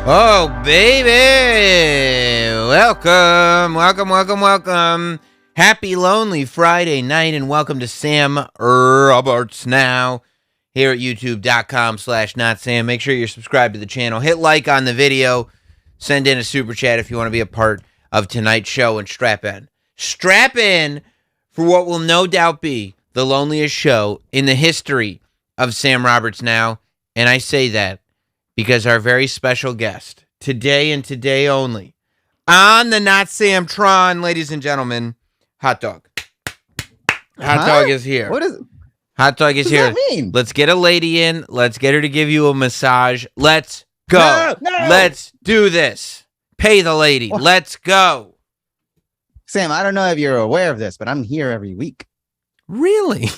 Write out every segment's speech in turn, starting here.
Oh, baby. Welcome. Happy Lonely Friday night, and welcome to Sam Roberts Now here at youtube.com/notsam. Make sure you're subscribed to the channel. Hit like on the video. Send in a super chat if you want to be a part of tonight's show, and strap in. Strap in for what will no doubt be the loneliest show in the history of Sam Roberts Now. And I say that because our very special guest, today and today only, on the Not Sam Tron, ladies and gentlemen, Hot Dog. Hot Dog is here. What is? Hot Dog is What here. does that mean? Let's get a lady in. Let's get her to give you a massage. Let's go. No. Let's do this. Pay the lady. What? Let's go. Sam, I don't know if you're aware of this, but I'm here every week. Really?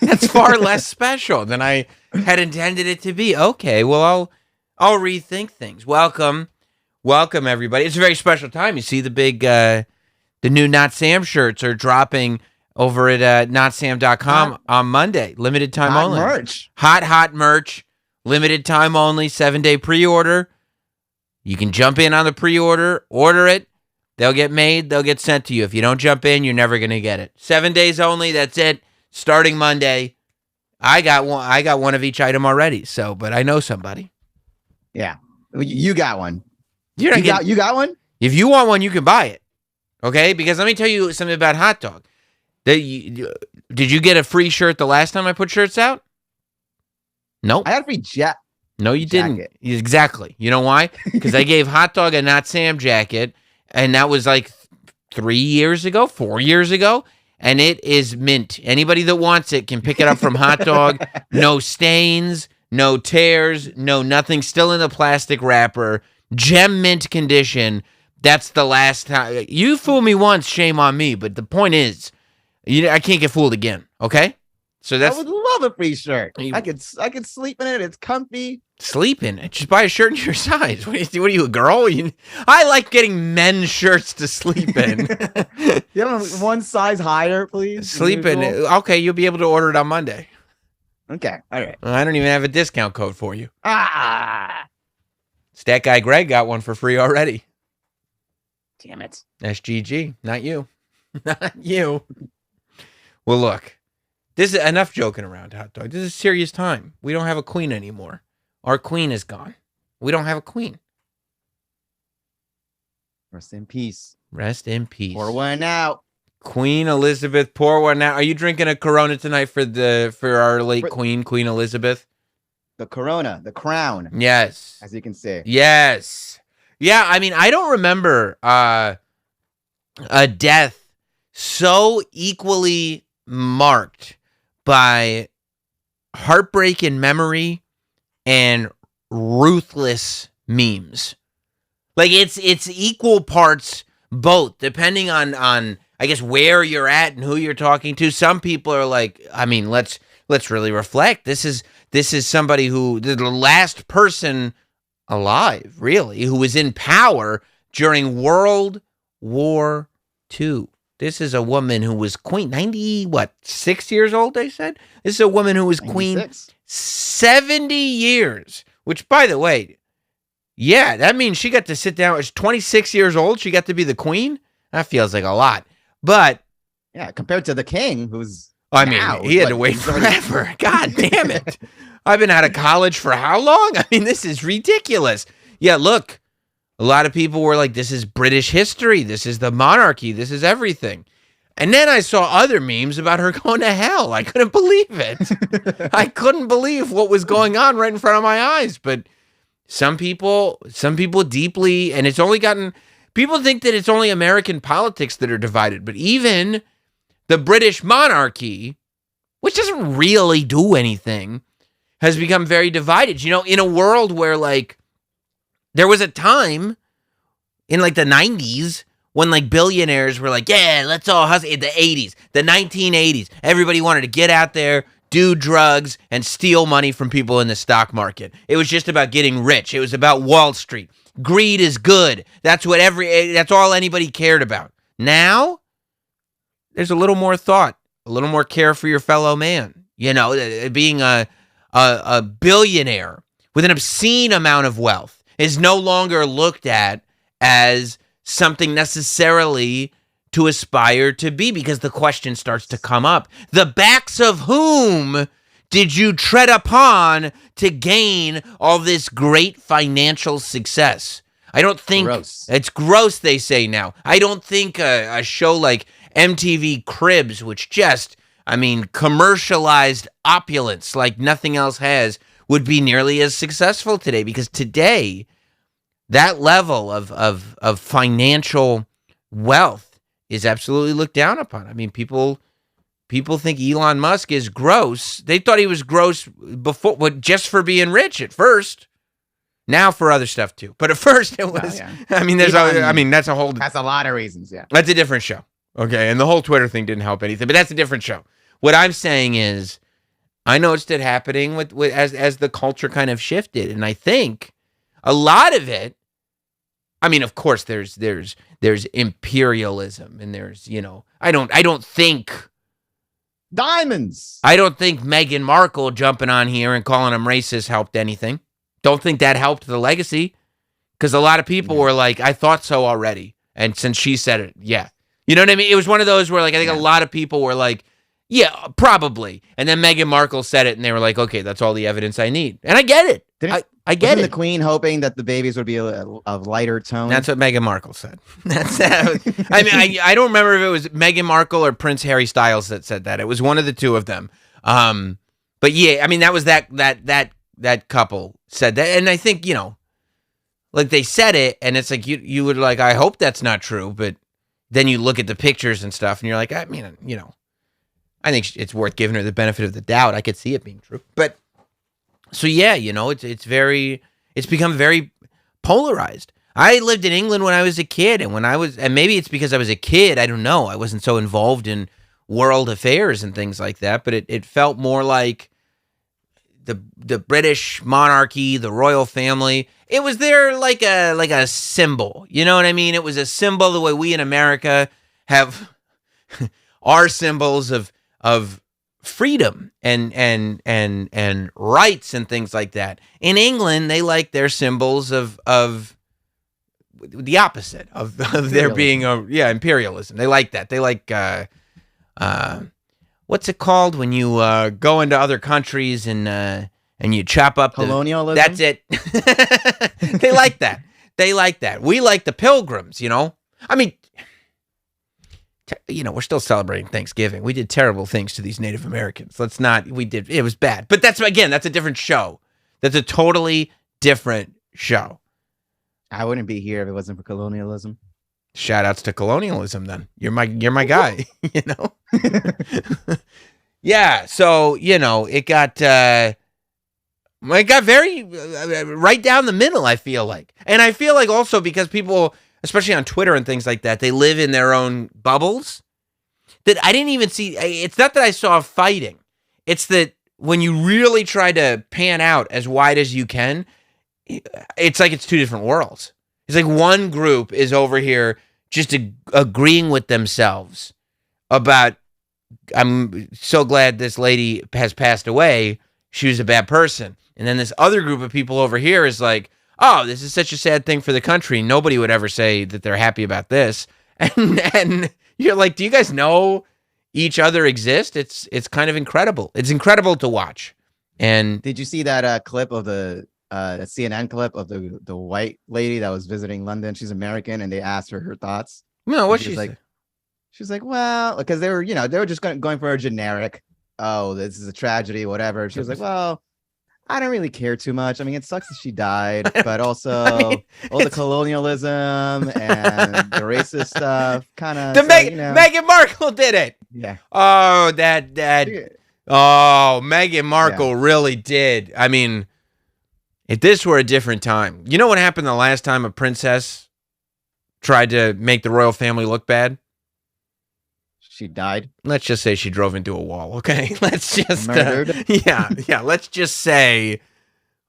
That's far less special than I had intended it to be. Okay, well, I'll rethink things. Welcome, everybody. It's a very special time. You see the new Not Sam shirts are dropping over at notsam.com on Monday. Limited time Hot only. merch. Hot merch. Limited time only. 7-day pre-order. You can jump in on the pre-order, order it. They'll get made. They'll get sent to you. If you don't jump in, you're never going to get it. 7 days only. That's it. Starting Monday. I got one of each item already. But I know somebody. Yeah, you got one. You got one. If you want one, you can buy it. Okay? Because let me tell you something about Hot Dog. Did you get a free shirt the last time I put shirts out? Nope. I got a free jacket. No, you didn't. Exactly. You know why? Because I gave Hot Dog a Not Sam jacket. And that was like 4 years ago, and it is mint. Anybody that wants it can pick it up from Hot Dog. No stains, no tears, no nothing. Still in the plastic wrapper, gem mint condition. That's the last time. You fool me once, shame on me. But the point is, I can't get fooled again. Okay, so I would love a free shirt. I could sleep in it. It's comfy. Sleep in it. Just buy a shirt in your size. What are you, a girl? I like getting men's shirts to sleep in. You have one size higher, please. Sleep in it. Okay, you'll be able to order it on Monday. Okay, all right. I don't even have a discount code for you. Stat Guy Greg got one for free already. Damn it. SGG, not you. Not you. Well, look. This is enough joking around, Hot Dog. This is a serious time. We don't have a queen anymore. Our queen is gone. We don't have a queen. Rest in peace. Rest in peace. Pour one out. Queen Elizabeth, pour one out. Are you drinking a Corona tonight for our late Queen Elizabeth? The Corona, the crown. Yes. As you can see. Yes. Yeah, I mean, I don't remember a death so equally marked by heartbreak in memory and ruthless memes. Like it's equal parts both, depending on I guess where you're at and who you're talking to. Some people are like, I mean, let's really reflect. This is somebody who the last person alive, really, who was in power during World War II. This is a woman who was queen, 6 years old, they said? This is a woman who was 96. Queen 70 years, which, by the way, yeah, that means she got to sit down. She's 26 years old. She got to be the queen. That feels like a lot. But yeah, compared to the king, who's he had to wait forever. God damn it. I've been out of college for how long? I mean, this is ridiculous. Yeah, look, a lot of people were like, this is British history. This is the monarchy. This is everything. And then I saw other memes about her going to hell. I couldn't believe it. I couldn't believe what was going on right in front of my eyes. But some people deeply, and it's only gotten, people think that it's only American politics that are divided. But even the British monarchy, which doesn't really do anything, has become very divided. You know, in a world where, like, there was a time in, like, the 90s when, like, billionaires were like, yeah, let's all hustle. In the 80s, the 1980s, everybody wanted to get out there, do drugs, and steal money from people in the stock market. It was just about getting rich. It was about Wall Street. Greed is good. That's all anybody cared about. Now, there's a little more thought, a little more care for your fellow man. You know, being a billionaire with an obscene amount of wealth is no longer looked at as something necessarily to aspire to be, because the question starts to come up. The backs of whom did you tread upon to gain all this great financial success? I don't think it's gross, they say now. I don't think a show like MTV Cribs, which just, commercialized opulence like nothing else has, would be nearly as successful today, because today that level of financial wealth is absolutely looked down upon. People think Elon Musk is gross. They thought he was gross before, just for being rich at first. Now for other stuff too, but at first it was. Oh, yeah. That's a whole. That's a lot of reasons. Yeah, that's a different show. Okay, and the whole Twitter thing didn't help anything, but that's a different show. What I'm saying is, I noticed it happening with as the culture kind of shifted, and I think a lot of it. Of course, there's imperialism, and there's I don't think diamonds. I don't think Meghan Markle jumping on here and calling them racist helped anything. Don't think that helped the legacy, because a lot of people were like, I thought so already. And since she said it, yeah. You know what I mean? It was one of those where, like, I think a lot of people were like, yeah, probably. And then Meghan Markle said it, and they were like, okay, that's all the evidence I need. And I get it. I get it. The Queen hoping that the babies would be a lighter tone? That's what Meghan Markle said. I don't remember if it was Meghan Markle or Prince Harry Styles that said that. It was one of the two of them. But yeah, that was that couple said that. And I think, like, they said it, and it's like, you would like, I hope that's not true, but then you look at the pictures and stuff, and you're like, I think it's worth giving her the benefit of the doubt. I could see it being true. But, so yeah, it's become very polarized. I lived in England when I was a kid, and maybe it's because I was a kid, I don't know, I wasn't so involved in world affairs and things like that, but it felt more like the British monarchy, the royal family. It was there like a symbol. You know what I mean? It was a symbol the way we in America have our symbols of freedom and rights and things like that. In England, they like their symbols of the opposite of there being imperialism. They like that. They like what's it called when you go into other countries and you chop up colonialism? That's it. They like that. They like that. We like the Pilgrims, we're still celebrating Thanksgiving. We did terrible things to these Native Americans. It was bad. But that's a different show. That's a totally different show. I wouldn't be here if it wasn't for colonialism. Shout outs to colonialism then. You're my guy, Yeah, so, it got very right down the middle, I feel like. And I feel like also because people, especially on Twitter and things like that, they live in their own bubbles, that I didn't even see. It's not that I saw fighting. It's that when you really try to pan out as wide as you can, it's like it's two different worlds. It's like one group is over here just agreeing with themselves about, I'm so glad this lady has passed away. She was a bad person. And then this other group of people over here is like, oh, this is such a sad thing for the country. Nobody would ever say that they're happy about this. And you're like, do you guys know each other exist? It's kind of incredible. It's incredible to watch. And did you see that clip of the CNN clip of the white lady that was visiting London? She's American, and they asked her thoughts. No, what she's like? She's like, well, because they were just going for a generic, oh, this is a tragedy, whatever. She was like, well, I don't really care too much. It sucks that she died, but also all the colonialism and the racist stuff, kind of. Meghan Markle did it. Yeah. Oh, Meghan Markle really did. If this were a different time, you know what happened the last time a princess tried to make the royal family look bad? She died. Let's just say she drove into a wall. Okay, let's just murdered. Yeah. Let's just say,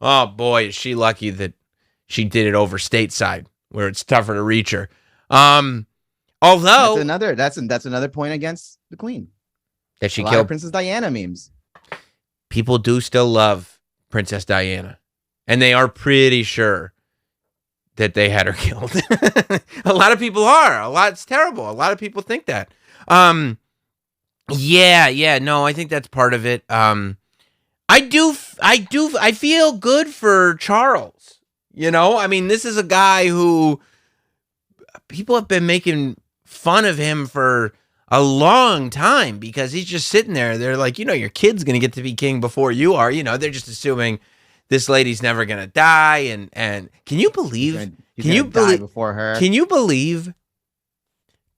oh boy, is she lucky that she did it over stateside where it's tougher to reach her. Although that's another point against the Queen that she killed killed Princess Diana memes. People do still love Princess Diana, and they are pretty sure that they had her killed. A lot of people are. It's terrible. A lot of people think that. Yeah, no, I think that's part of it. I feel good for Charles. You know, I mean, this is a guy who people have been making fun of him for a long time because he's just sitting there. They're like, your kid's going to get to be king before you are. They're just assuming this lady's never going to die. And can you believe, before her? Can you believe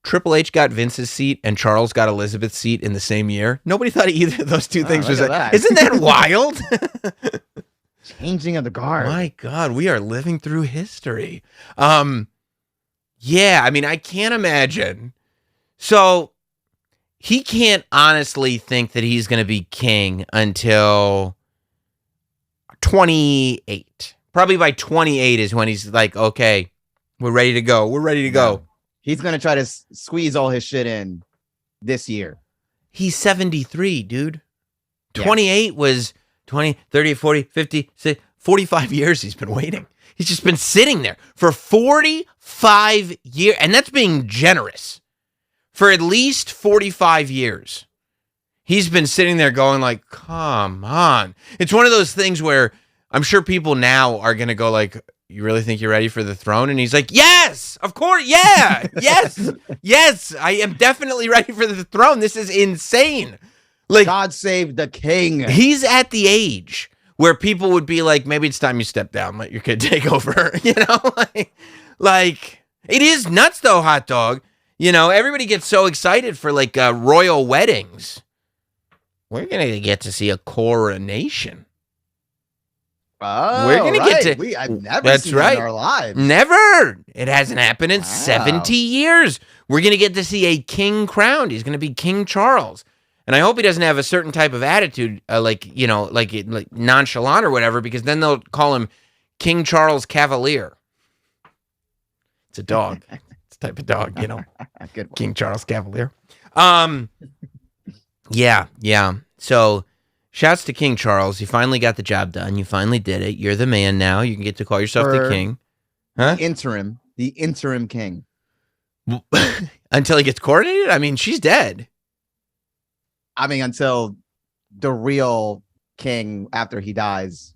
Triple H got Vince's seat and Charles got Elizabeth's seat in the same year? Nobody thought either of those two things was that. Isn't that wild? Changing of the guard. My God, we are living through history. Yeah, I mean, I can't imagine. So he can't honestly think that he's going to be king until 28. Probably by 28 is when he's like, okay, we're ready to go. We're ready to go. He's going to try to squeeze all his shit in this year. He's 73, dude. 28 was 20, 30, 40, 50, 60, 45 years he's been waiting. He's just been sitting there for 45 years. And that's being generous. For at least 45 years. He's been sitting there going like, come on. It's one of those things where I'm sure people now are going to go like, you really think you're ready for the throne? And he's like, yes, of course. Yeah, yes, I am definitely ready for the throne. This is insane. Like, God save the king. He's at the age where people would be like, maybe it's time you step down, let your kid take over. Like it is nuts though, hot dog. Everybody gets so excited for like royal weddings. We're going to get to see a coronation. Oh, we're going to get to. I've never seen that in our lives. Never. It hasn't happened in 70 years. We're going to get to see a king crowned. He's going to be King Charles. And I hope he doesn't have a certain type of attitude, like nonchalant or whatever, because then they'll call him King Charles Cavalier. It's a dog. It's a type of dog, Good one. King Charles Cavalier. Yeah. So, shouts to King Charles. You finally got the job done. You finally did it. You're the man now. You can get to call yourself the king. Huh? The interim king. Until he gets coronated? I mean, she's dead. I mean, until the real king, after he dies,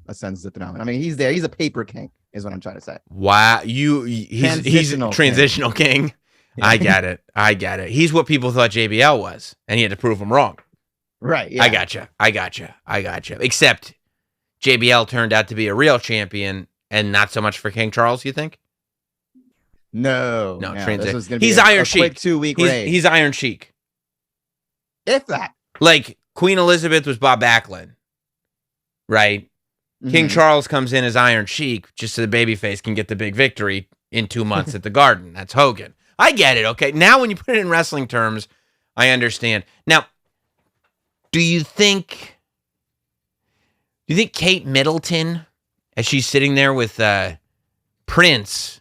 ascends the throne. I mean, he's there. He's a paper king, is what I'm trying to say. Wow. He's a transitional king. I get it. He's what people thought JBL was, and he had to prove them wrong. Right. Yeah. I gotcha. Except JBL turned out to be a real champion, and not so much for King Charles, you think? No. Transition. He's Iron Sheik. Quick 2-week raid. He's Iron Sheik. If that. Like Queen Elizabeth was Bob Backlund, right? Mm-hmm. King Charles comes in as Iron Sheik just so the babyface can get the big victory in 2 months at the Garden. That's Hogan. I get it, okay? Now when you put it in wrestling terms, I understand. Now, do you think Kate Middleton, as she's sitting there with Prince,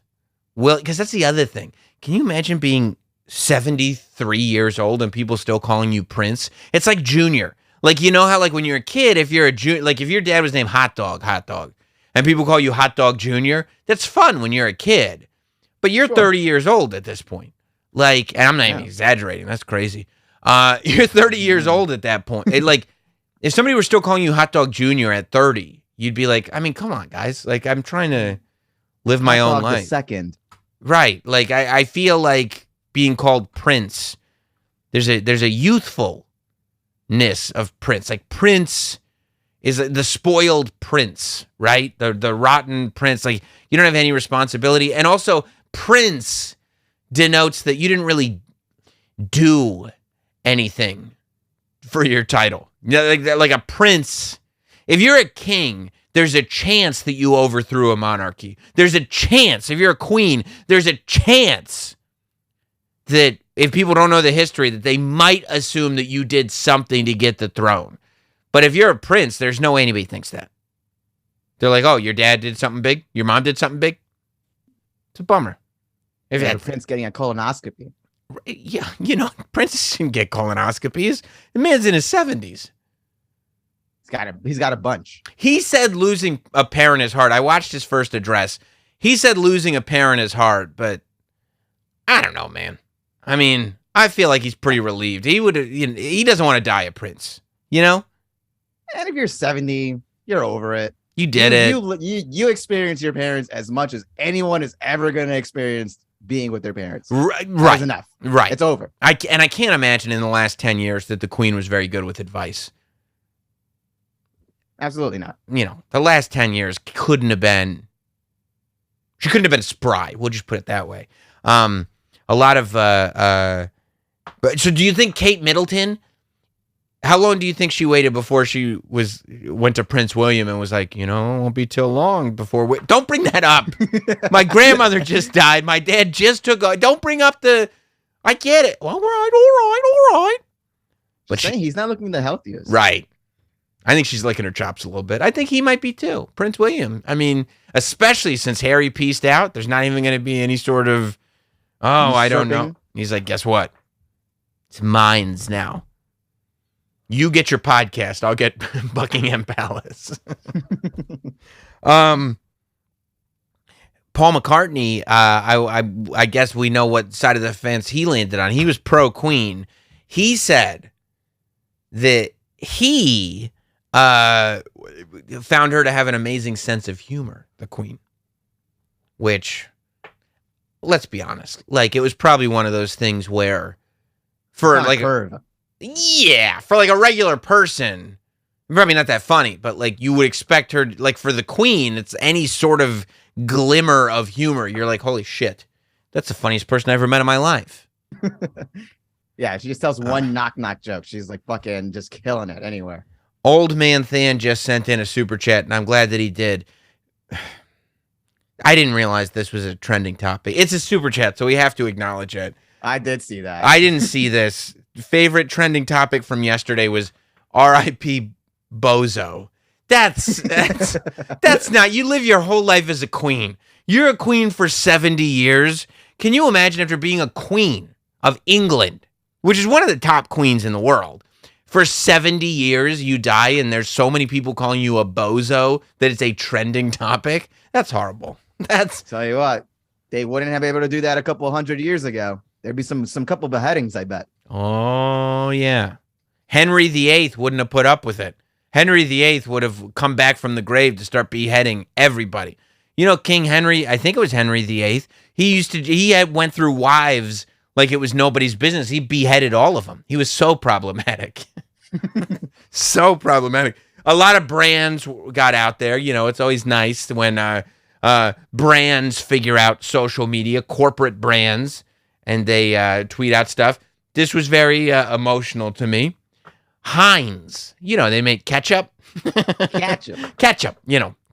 because that's the other thing. Can you imagine being 73 years old and people still calling you Prince? It's like Junior. Like, how like when you're a kid, if you're if your dad was named Hot Dog, and people call you Hot Dog Junior, that's fun when you're a kid. But you're 30 years old at this point. Like, and I'm not even exaggerating. That's crazy. You're 30 years old at that point. Like, if somebody were still calling you Hot Dog Junior at 30, you'd be like, I mean, come on, guys. Like, I'm trying to live my own life. Second. Right. Like, I feel like being called Prince, there's a youthfulness of Prince. Like, Prince is the spoiled prince, right? The rotten prince. Like, you don't have any responsibility. And also, Prince denotes that you didn't really do anything for your title. Like a prince. If you're a king, there's a chance that you overthrew a monarchy. There's a chance. If you're a queen, there's a chance that if people don't know the history, that they might assume that you did something to get the throne. But if you're a prince, there's no way anybody thinks that. They're like, oh, your dad did something big? Your mom did something big? It's a bummer. If you had a prince getting a colonoscopy. Yeah, princes can get colonoscopies. The man's in his 70s. He's got a bunch. He said losing a parent is hard. I watched his first address. He said losing a parent is hard, but I don't know, man. I mean, I feel like he's pretty relieved. He doesn't want to die a prince, you know? And if you're 70, you're over it. You did it. You experience your parents as much as anyone is ever going to experience being with their parents. Right. That's enough. Right. It's over. I can't imagine in the last 10 years that the Queen was very good with advice. Absolutely not. You know, the last 10 years she couldn't have been spry. We'll just put it that way. A lot of, so do you think Kate Middleton, how long do you think she waited before she went to Prince William and was like, it won't be till long before don't bring that up. My grandmother just died. My dad just don't bring up I get it. All right. But he's not looking the healthiest. Right. I think she's licking her chops a little bit. I think he might be too. Prince William. I mean, especially since Harry pieced out, there's not even going to be any sort of, I don't know. He's like, guess what? It's mine's now. You get your podcast. I'll get Buckingham Palace. Paul McCartney, I guess we know what side of the fence he landed on. He was pro-Queen. He said that he found her to have an amazing sense of humor, the Queen. Which, let's be honest, like it was probably one of those things where for like for like a regular person, probably not that funny, but like you would expect her, like for the Queen, it's any sort of glimmer of humor. You're like, holy shit, that's the funniest person I ever met in my life. Yeah, she just tells one knock joke. She's like fucking just killing it anywhere. Old Man Than just sent in a super chat, and I'm glad that he did. I didn't realize this was a trending topic. It's a super chat, so we have to acknowledge it. I did see that. I didn't see this. Favorite trending topic from yesterday was R.I.P. Bozo. That's not, you live your whole life as a queen. You're a queen for 70 years. Can you imagine after being a queen of England, which is one of the top queens in the world, for 70 years you die and there's so many people calling you a bozo that it's a trending topic? That's horrible. Tell you what, they wouldn't have been able to do that a couple 100 years ago. There'd be some couple beheadings, I bet. Oh, yeah. Henry VIII wouldn't have put up with it. Henry VIII would have come back from the grave to start beheading everybody. King Henry, I think it was Henry VIII, he went through wives like it was nobody's business. He beheaded all of them. He was so problematic. So problematic. A lot of brands got out there. It's always nice when brands figure out social media, corporate brands, and they tweet out stuff. This was very emotional to me. Heinz, they make ketchup. Ketchup.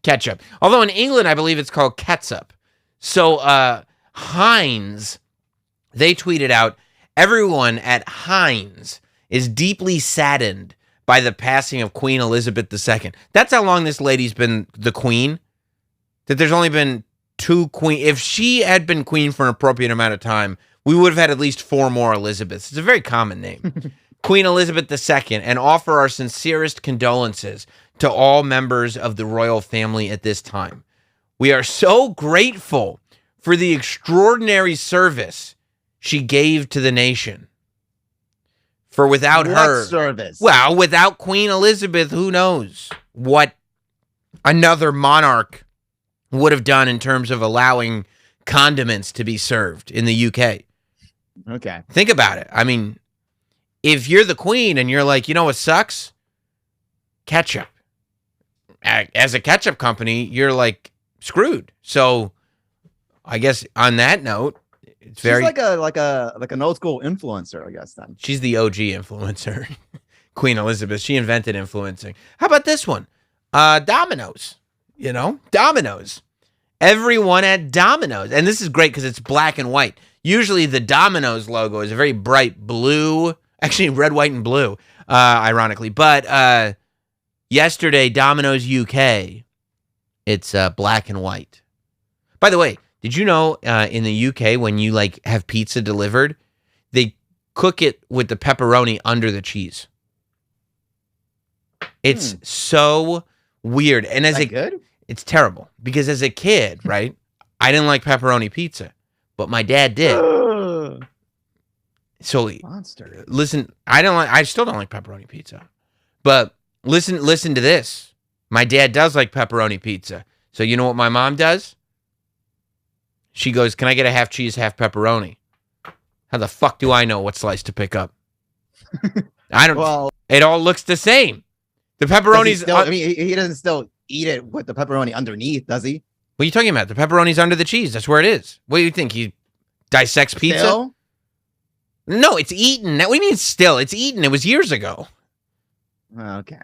Ketchup. Although in England, I believe it's called ketchup. So Heinz, they tweeted out, everyone at Heinz is deeply saddened by the passing of Queen Elizabeth II. That's how long this lady's been the queen. That there's only been 2 queen. If she had been queen for an appropriate amount of time, we would have had at least 4 more Elizabeths. It's a very common name. Queen Elizabeth II, and offer our sincerest condolences to all members of the royal family at this time. We are so grateful for the extraordinary service she gave to the nation. For without her service? Well, without Queen Elizabeth, who knows what another monarch would have done in terms of allowing condiments to be served in the UK. Okay. Think about it. I mean, if you're the queen and you're like, what sucks? Ketchup. As a ketchup company, you're like screwed. So I guess on that note, it's very like an old school influencer, I guess then. She's the OG influencer. Queen Elizabeth. She invented influencing. How about this one? Domino's. Domino's. Everyone at Domino's. And this is great because it's black and white. Usually the Domino's logo is a very bright blue, actually red, white, and blue, ironically. But yesterday, Domino's UK, it's black and white. By the way, did you know in the UK, when you have pizza delivered, they cook it with the pepperoni under the cheese? It's so weird. And good? It's terrible because as a kid, right, I didn't like pepperoni pizza, but my dad did. So Monster. listen, I still don't like pepperoni pizza. But listen to this. My dad does like pepperoni pizza. So you know what my mom does? She goes, "Can I get a half cheese, half pepperoni?" How the fuck do I know what slice to pick up? I don't. Well, it all looks the same. The pepperoni's. He doesn't still eat it with the pepperoni underneath, does he? What are you talking about? The pepperoni's under the cheese. That's where it is. What do you think? He dissects pizza? Still? No, it's eaten. What do you mean still? It's eaten. It was years ago. Okay.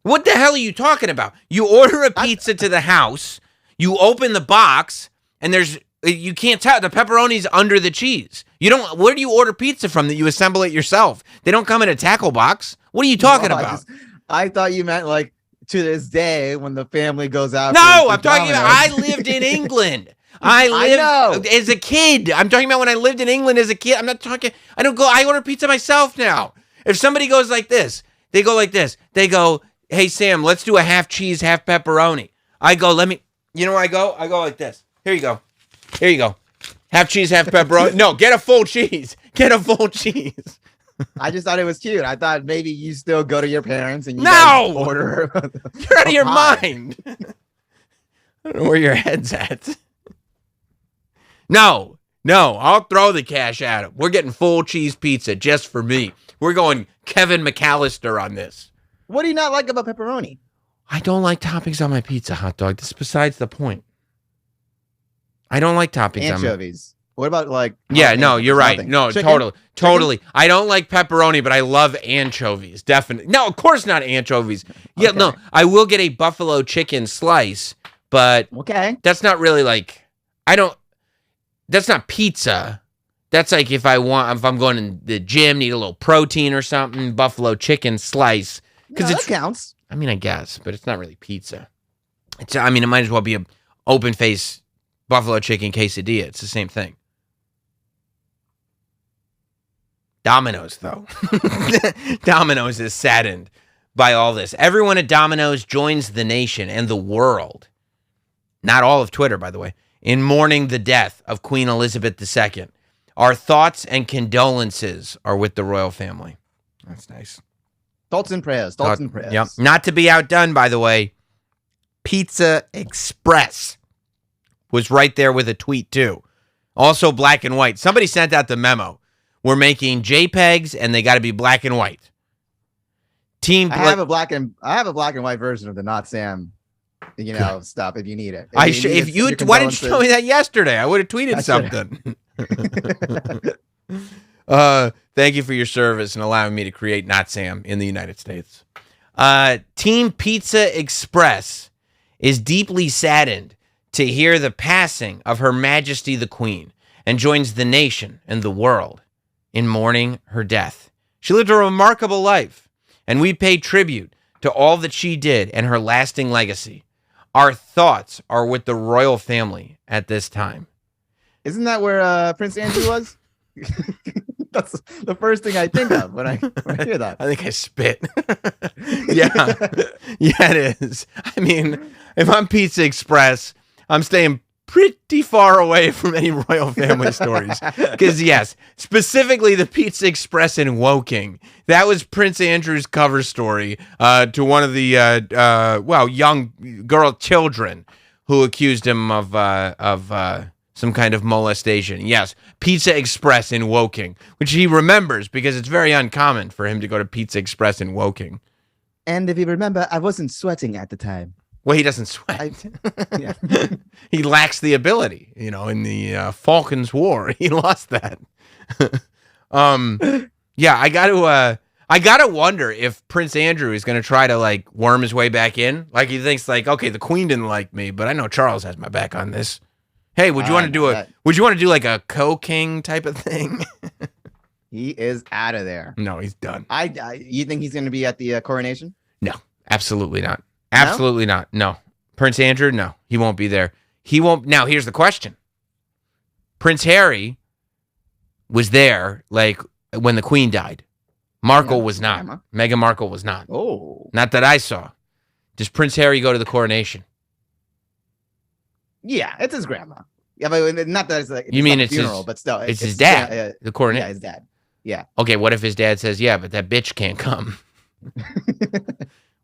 What the hell are you talking about? You order a pizza to the house, you open the box, and you can't tell. The pepperoni's under the cheese. Where do you order pizza from that you assemble it yourself? They don't come in a tackle box. What are you talking about? I thought you meant like to this day when the family goes out. No, I'm talking about I lived in England. I lived as a kid. I'm talking about when I lived in England as a kid. I order pizza myself now. If somebody goes like this, they go like this. They go, "Hey, Sam, let's do a half cheese, half pepperoni." I go, you know where I go? I go like this. Here you go. Here you go. Half cheese, half pepperoni. No, get a full cheese. Get a full cheese. I just thought it was cute. I thought maybe you still go to your parents and you order. You're out of your mind. I don't know where your head's at. No, I'll throw the cash at him. We're getting full cheese pizza just for me. We're going Kevin McAllister on this. What do you not like about pepperoni? I don't like toppings on my pizza, hot dog. This is besides the point. I don't like toppings anchovies. What about like? Yeah, no, you're right. Nothing. No, Chicken? totally. I don't like pepperoni, but I love anchovies. Definitely. No, of course not anchovies. Yeah, Okay. no, I will get a buffalo chicken slice, but Okay. that's not really like. That's not pizza. That's like if I'm going to the gym, need a little protein or something, buffalo chicken slice. Because it counts. I mean, I guess, but it's not really pizza. It might as well be a open face buffalo chicken quesadilla. It's the same thing. Domino's, though. Domino's is saddened by all this. Everyone at Domino's joins the nation and the world. Not all of Twitter, by the way. In mourning the death of Queen Elizabeth II. Our thoughts and condolences are with the royal family. That's nice. Thoughts and prayers. Thoughts and prayers. Yep. Not to be outdone, by the way, Pizza Express was right there with a tweet, too. Also black and white. Somebody sent out the memo. We're making JPEGs, and they got to be black and white. I have a black and white version of the Notsam stuff if you need it. Why didn't you tell me that yesterday? I would have tweeted something. Thank you for your service and allowing me to create Notsam in the United States. Team Pizza Express is deeply saddened to hear the passing of Her Majesty the Queen and joins the nation and the world in mourning her death. She lived a remarkable life, and we pay tribute to all that she did and her lasting legacy. Our thoughts are with the royal family at this time. Isn't that where Prince Andrew was? That's the first thing I think of when I hear that. I think I spit. Yeah, it is. I mean, if I'm Pizza Express, I'm staying pretty far away from any royal family stories. Because, yes, specifically the Pizza Express in Woking. That was Prince Andrew's cover story to one of the, young children who accused him of some kind of molestation. Yes, Pizza Express in Woking, which he remembers because it's very uncommon for him to go to Pizza Express in Woking. And if you remember, I wasn't sweating at the time. Well, he doesn't sweat. He lacks the ability. In the Falklands War, he lost that. I gotta wonder if Prince Andrew is gonna try to worm his way back in. Like he thinks okay, the Queen didn't like me, but I know Charles has my back on this. Hey, would you want to do like a co-king type of thing? He is out of there. No, he's done. You think he's gonna be at the coronation? No, absolutely not. Absolutely not. No. Prince Andrew, no. He won't be there. He won't. Now, here's the question. Prince Harry was there, when the Queen died. Markle was not. Meghan Markle was not. Oh. Not that I saw. Does Prince Harry go to the coronation? Yeah, it's his grandma. Yeah, but not that it's like You mean not a it's funeral, his, but still, it's his dad, the coronet. Yeah, his dad. Yeah. Okay, what if his dad says, yeah, but that bitch can't come?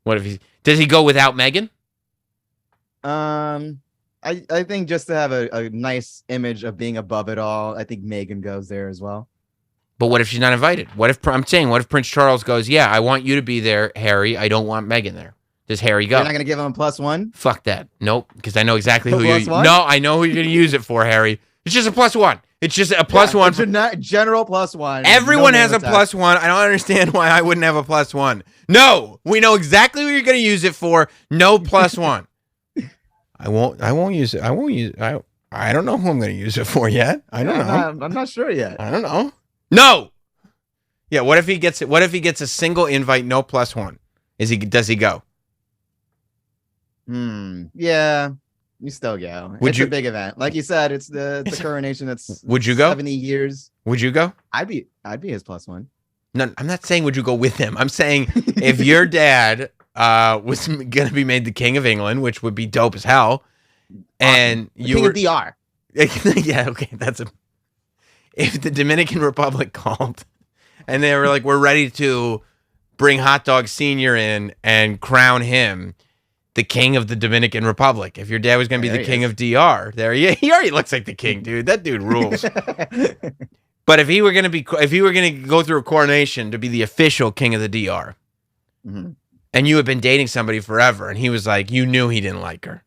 What if does he go without Megan? I think just to have a nice image of being above it all, I think Megan goes there as well. But what if she's not invited? What if Prince Charles goes, yeah, I want you to be there, Harry. I don't want Megan there. Does Harry go? You're not gonna give him a +1? Fuck that. Nope, because I know exactly who +1? No, I know who you're gonna use it for, Harry. It's just a +1. It's just a +1. General +1. Everyone has a +1. I don't understand why I wouldn't have a +1. No, we know exactly what you're gonna use it for. No +1. I won't use it. I don't know who I'm gonna use it for yet. I don't know. I'm not sure yet. I don't know. No. Yeah. What if he gets it? What if he gets a single invite, no +1? Does he go? Yeah. You still go. It's a big event. Like you said, it's the coronation that's would you go? 70 years. Would you go? I'd be his +1. No, I'm not saying would you go with him. I'm saying if your dad was gonna be made the king of England, which would be dope as hell, and you king were of DR. Yeah, okay, if the Dominican Republic called and they were like, we're ready to bring Hot Dog Senior in and crown him the king of the Dominican Republic. If your dad was going to be the king of DR, he already looks like the king, dude. That dude rules. But if he were going to go through a coronation to be the official king of the DR, and you had been dating somebody forever, and he was like, you knew he didn't like her.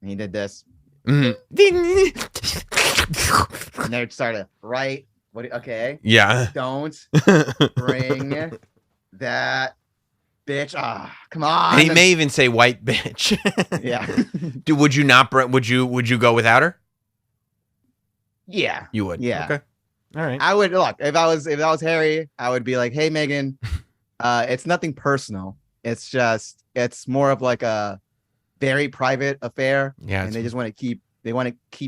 And he did this. And they started right. What? Okay. Yeah. Don't bring that bitch. Come on. And he may even say white bitch. Yeah. Dude, would you not? Would you go without her? Yeah. You would. Yeah. Okay. All right. I would look if I was Harry. I would be like, hey, Megan. It's nothing personal. It's more of like a very private affair. Yeah. And they just want to keep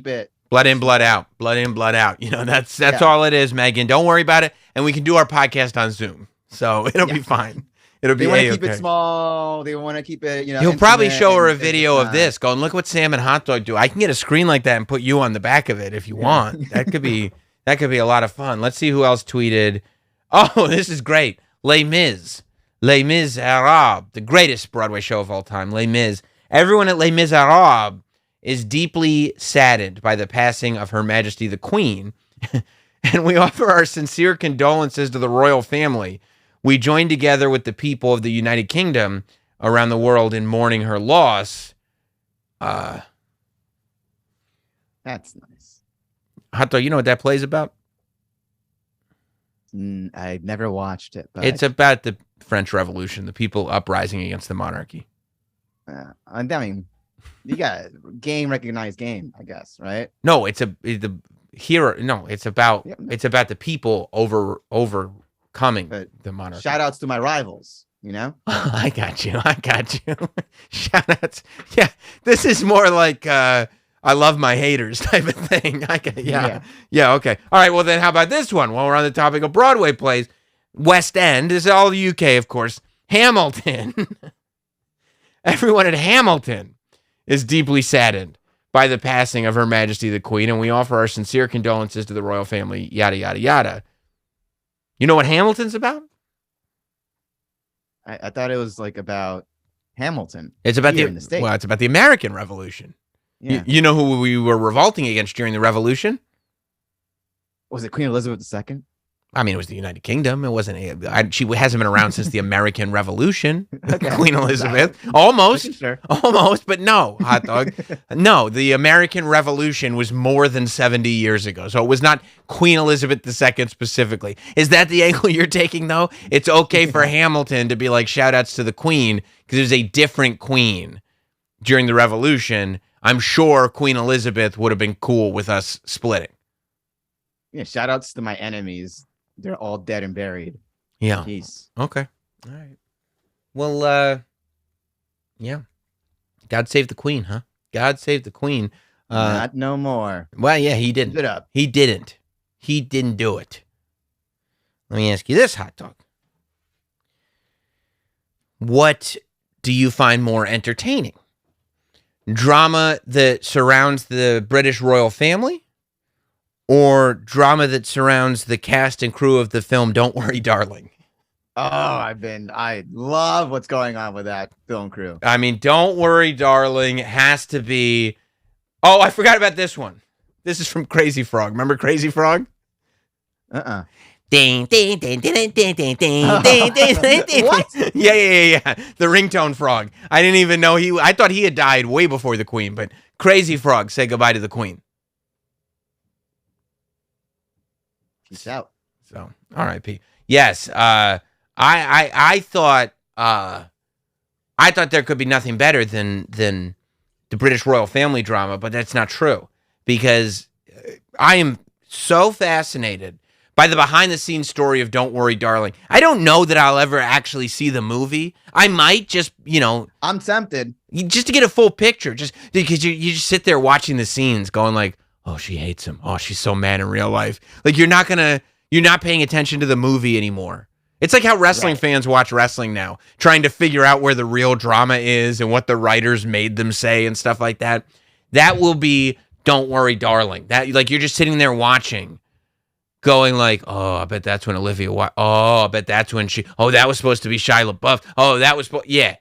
it. Blood in, blood out. Blood in, blood out. You know, that's all it is, Megan. Don't worry about it. And we can do our podcast on Zoom. So it'll be fine. It'll be They want to keep it small. They want to keep it, You'll probably show her a video of this going, look what Sam and Hot Dog do. I can get a screen like that and put you on the back of it if you want. That could be a lot of fun. Let's see who else tweeted. Oh, this is great. Les Miserables, the greatest Broadway show of all time. Les Mis. Everyone at Les Miserables is deeply saddened by the passing of Her Majesty the Queen, and we offer our sincere condolences to the royal family. We join together with the people of the United Kingdom around the world in mourning her loss. That's nice. Hot Dog, you know what that play's about? I never watched it, but it's about the French Revolution, the people uprising against the monarchy. I mean, you got game recognized game, I guess, right? No, it's about the people overcoming the monarchy. Shout outs to my rivals, you know? I got you. Shout outs. Yeah, this is more like I love my haters type of thing. Yeah, okay. All right, well then how about this one? While we're on the topic of Broadway plays, West End, this is all the UK, of course. Hamilton. Everyone at Hamilton is deeply saddened by the passing of Her Majesty the Queen, and we offer our sincere condolences to the royal family, yada, yada, yada. You know what Hamilton's about? I thought it was like about Hamilton. It's about it's about the American Revolution. Yeah. You know who we were revolting against during the Revolution? Was it Queen Elizabeth II? I mean, it was the United Kingdom. It wasn't. She hasn't been around since the American Revolution. Okay. Queen Elizabeth, almost, Sure. Almost, but no, Hot Dog. No, the American Revolution was more than 70 years ago, so it was not Queen Elizabeth II specifically. Is that the angle you're taking, though? It's okay for Hamilton to be like shout outs to the Queen because there's a different Queen during the Revolution. I'm sure Queen Elizabeth would have been cool with us splitting. Yeah, shout outs to my enemies. They're all dead and buried. Yeah. Peace. Okay. All right. Well, yeah. God save the Queen, huh? God save the Queen. Not no more. Well, yeah, he didn't. Give it up. He didn't. He didn't do it. Let me ask you this, Hot Dog. What do you find more entertaining? drama that surrounds the British royal family, or drama that surrounds the cast and crew of the film Don't Worry, Darling? Oh, I love what's going on with that film crew. I mean, Don't Worry, Darling has to be. Oh, I forgot about this one. This is from Crazy Frog. Remember Crazy Frog? Ding, ding, ding, ding, ding, ding, ding, ding, ding, ding. What? Yeah. The ringtone frog. I didn't even know I thought he had died way before the Queen, but Crazy Frog said goodbye to the Queen. Peace out. So, R.I.P. Yes, I thought there could be nothing better than the British royal family drama, but that's not true, because I am so fascinated by the behind-the-scenes story of Don't Worry, Darling. I don't know that I'll ever actually see the movie. I might just, I'm tempted. Just to get a full picture, just because you just sit there watching the scenes going like, oh, she hates him. Oh, she's so mad in real life. Like, you're not paying attention to the movie anymore. It's like how wrestling fans watch wrestling now, trying to figure out where the real drama is and what the writers made them say and stuff like that. That will be Don't Worry, Darling. That, like, you're just sitting there watching, going like, oh, I bet that's when Olivia. Oh, I bet that's when that was supposed to be Shia LaBeouf. Oh, that was yeah,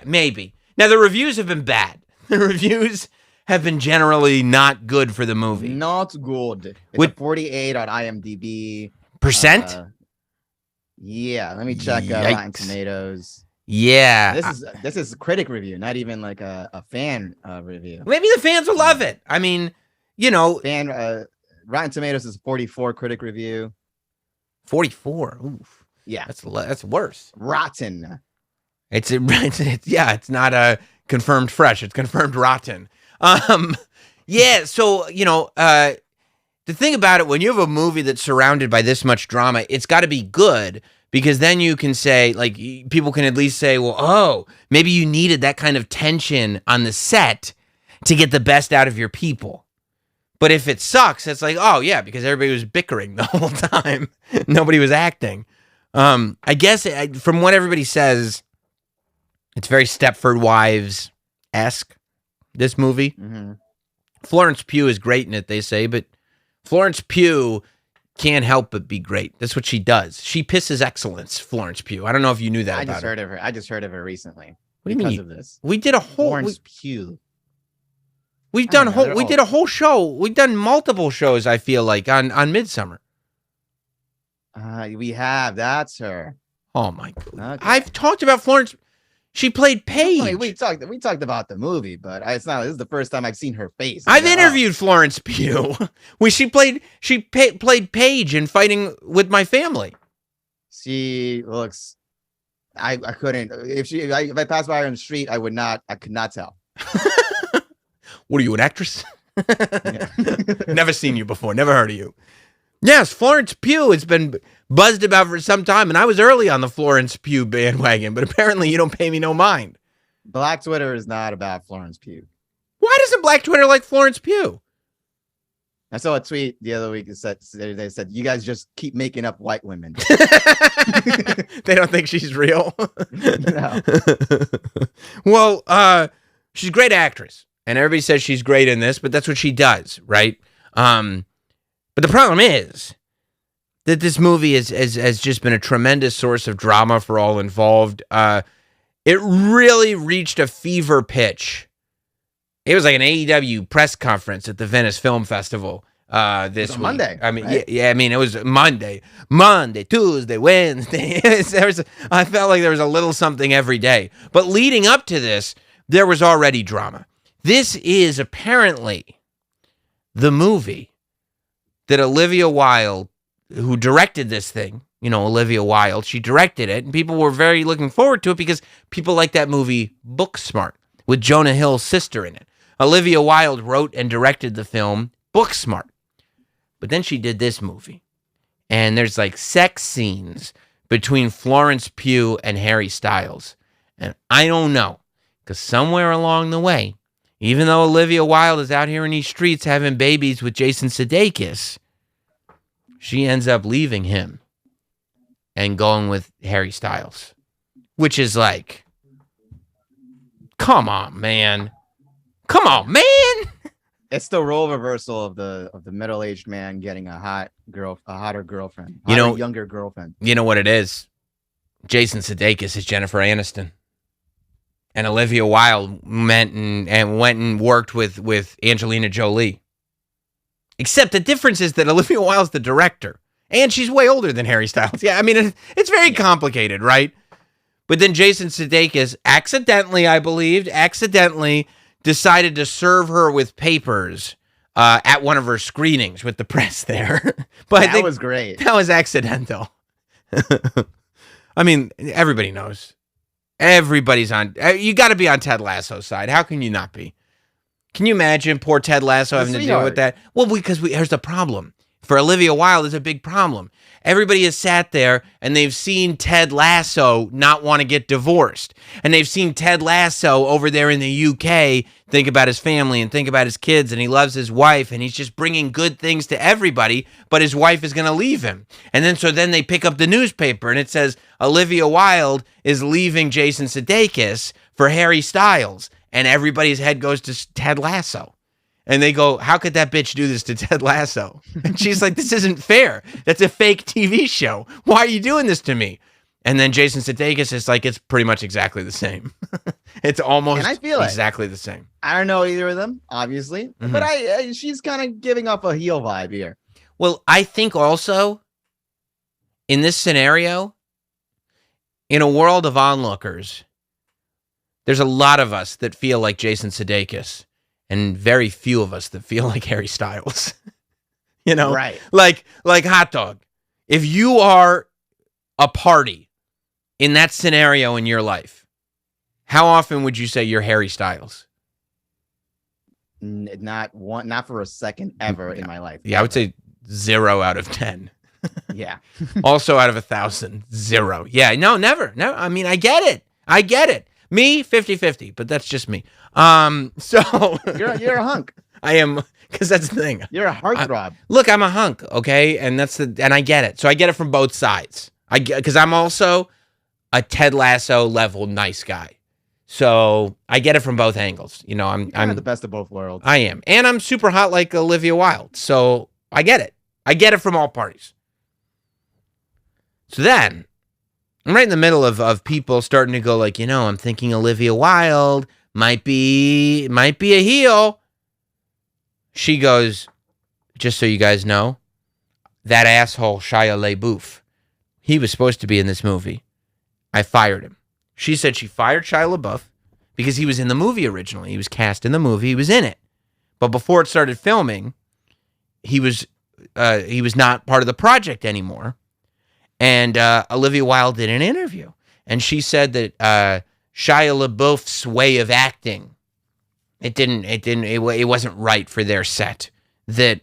maybe. Now the reviews have been bad. The reviews have been generally not good for the movie. Not good. It's a 48 on IMDb. Percent? Yeah, let me check Rotten Tomatoes. Yeah. This is a critic review, not even like a fan review. Maybe the fans will love it. I mean, Rotten Tomatoes is 44 critic review. 44. Oof. Yeah. That's worse. Rotten. It's not a confirmed fresh. It's confirmed rotten. Yeah, so, the thing about it, when you have a movie that's surrounded by this much drama, it's got to be good, because then you can say, like, people can at least say, well, oh, maybe you needed that kind of tension on the set to get the best out of your people. But if it sucks, it's like, oh, yeah, because everybody was bickering the whole time. Nobody was acting. I guess from what everybody says, it's very Stepford Wives-esque, this movie. Mm-hmm. Florence Pugh is great in it, they say, but Florence Pugh can't help but be great. That's what she does. She pisses excellence, Florence Pugh. I don't know if you knew that. I just heard of her recently. What do you mean? Of this. We did a whole Florence Pugh. We did a whole show. We've done multiple shows, I feel like, on Midsommar. We have. That's her. Oh my God. Okay. I've talked about Florence. She played Paige. We talked about the movie, but this is the first time I've seen her face. I've interviewed Florence Pugh. She played Paige in Fighting with My Family. She looks. I couldn't. If I passed by her on the street, I could not tell. What are you, an actress? Never seen you before. Never heard of you. Yes, Florence Pugh has been buzzed about for some time, and I was early on the Florence Pugh bandwagon, but apparently you don't pay me no mind. Black Twitter is not about Florence Pugh. Why doesn't Black Twitter like Florence Pugh? I saw a tweet the other week that they said, you guys just keep making up white women. They don't think she's real? No. Well, she's a great actress, and everybody says she's great in this, but that's what she does, right? But the problem is that this movie has just been a tremendous source of drama for all involved. It really reached a fever pitch. It was like an AEW press conference at the Venice Film Festival this week. Monday. I mean, right? yeah. I mean, it was Monday, Tuesday, Wednesday. I felt like there was a little something every day. But leading up to this, there was already drama. This is apparently the movie that Olivia Wilde, who directed this thing, Olivia Wilde, she directed it, and people were very looking forward to it because people like that movie Booksmart with Jonah Hill's sister in it. Olivia Wilde wrote and directed the film Booksmart. But then she did this movie, and there's like sex scenes between Florence Pugh and Harry Styles. And I don't know, because somewhere along the way, even though Olivia Wilde is out here in these streets having babies with Jason Sudeikis, she ends up leaving him and going with Harry Styles, which is like, come on, man. Come on, man. It's the role reversal of the middle-aged man getting a hotter girlfriend, younger girlfriend. You know what it is? Jason Sudeikis is Jennifer Aniston, and Olivia Wilde went and worked with Angelina Jolie. Except the difference is that Olivia Wilde's the director, and she's way older than Harry Styles. Yeah, I mean it's very complicated, right? But then Jason Sudeikis accidentally decided to serve her with papers at one of her screenings with the press there. But I think was great. That was accidental. I mean, everybody knows. Everybody's on. You got to be on Ted Lasso's side. How can you not be? Can you imagine poor Ted Lasso having to deal with that? Well, because here's the problem. For Olivia Wilde, it's a big problem. Everybody has sat there and they've seen Ted Lasso not want to get divorced. And they've seen Ted Lasso over there in the UK think about his family and think about his kids, and he loves his wife, and he's just bringing good things to everybody, but his wife is going to leave him. And then they pick up the newspaper and it says Olivia Wilde is leaving Jason Sudeikis for Harry Styles. And everybody's head goes to Ted Lasso. And they go, how could that bitch do this to Ted Lasso? And she's like, this isn't fair. That's a fake TV show. Why are you doing this to me? And then Jason Sudeikis is like, it's pretty much exactly the same. It's almost exactly the same. I don't know either of them, obviously. But she's kind of giving off a heel vibe here. Well, I think also, in this scenario, in a world of onlookers, there's a lot of us that feel like Jason Sudeikis and very few of us that feel like Harry Styles. You know? Right. Like hot dog. If you are a party in that scenario in your life, how often would you say you're Harry Styles? Not for a second ever in my life. Yeah, I would say 0 out of 10. Yeah. Also out of 1,000, 0. Yeah, no, never. No, I mean, I get it. Me, 50-50, but that's just me. So you're a hunk. I am, because that's the thing. You're a heartthrob. Look, I'm a hunk, okay, and I get it. So I get it from both sides. Because I'm also a Ted Lasso level nice guy. So I get it from both angles. You know, I'm the best of both worlds. I am, and I'm super hot like Olivia Wilde. So I get it. I get it from all parties. So then, I'm right in the middle of people starting to go like, you know, I'm thinking Olivia Wilde might be a heel. She goes, just so you guys know, that asshole Shia LaBeouf, he was supposed to be in this movie. I fired him. She said she fired Shia LaBeouf because he was in the movie originally. He was cast in the movie. He was in it. But before it started filming, he was not part of the project anymore. And Olivia Wilde did an interview, and she said that Shia LaBeouf's way of acting, it wasn't right for their set. That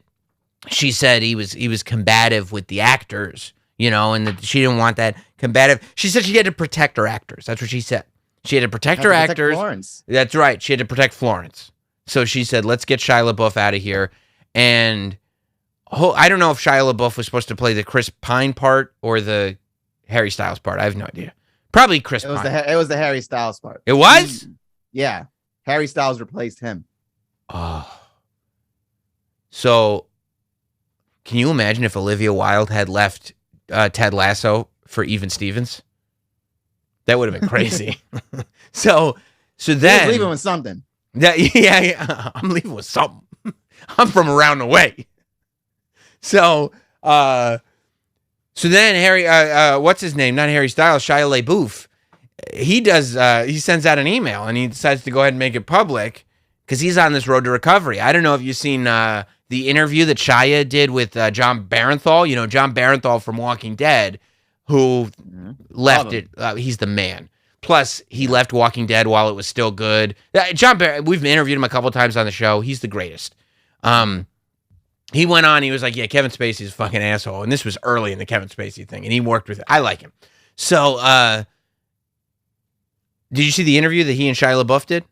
she said he was combative with the actors, you know, and that she didn't want that combative. She said she had to protect her actors. That's what she said. She had to protect her actors. Florence. That's right. She had to protect Florence. So she said, let's get Shia LaBeouf out of here. And I don't know if Shia LaBeouf was supposed to play the Chris Pine part or the Harry Styles part. I have no idea. Probably Chris Pine. It was the Harry Styles part. It was? Yeah. Harry Styles replaced him. Oh. So, can you imagine if Olivia Wilde had left Ted Lasso for Even Stevens? That would have been crazy. So then... He's leaving with something. Yeah. I'm leaving with something. I'm from around the way. So then Harry, what's his name? Not Harry Styles, Shia LaBeouf. He sends out an email and he decides to go ahead and make it public because he's on this road to recovery. I don't know if you've seen the interview that Shia did with John Barenthal. You know, John Barenthal from Walking Dead, who left it. He's the man. Plus, he left Walking Dead while it was still good. We've interviewed him a couple times on the show. He's the greatest. He went on, he was like, yeah, Kevin Spacey's a fucking asshole. And this was early in the Kevin Spacey thing, and he worked with it. I like him. So, did you see the interview that he and Shia LaBeouf did?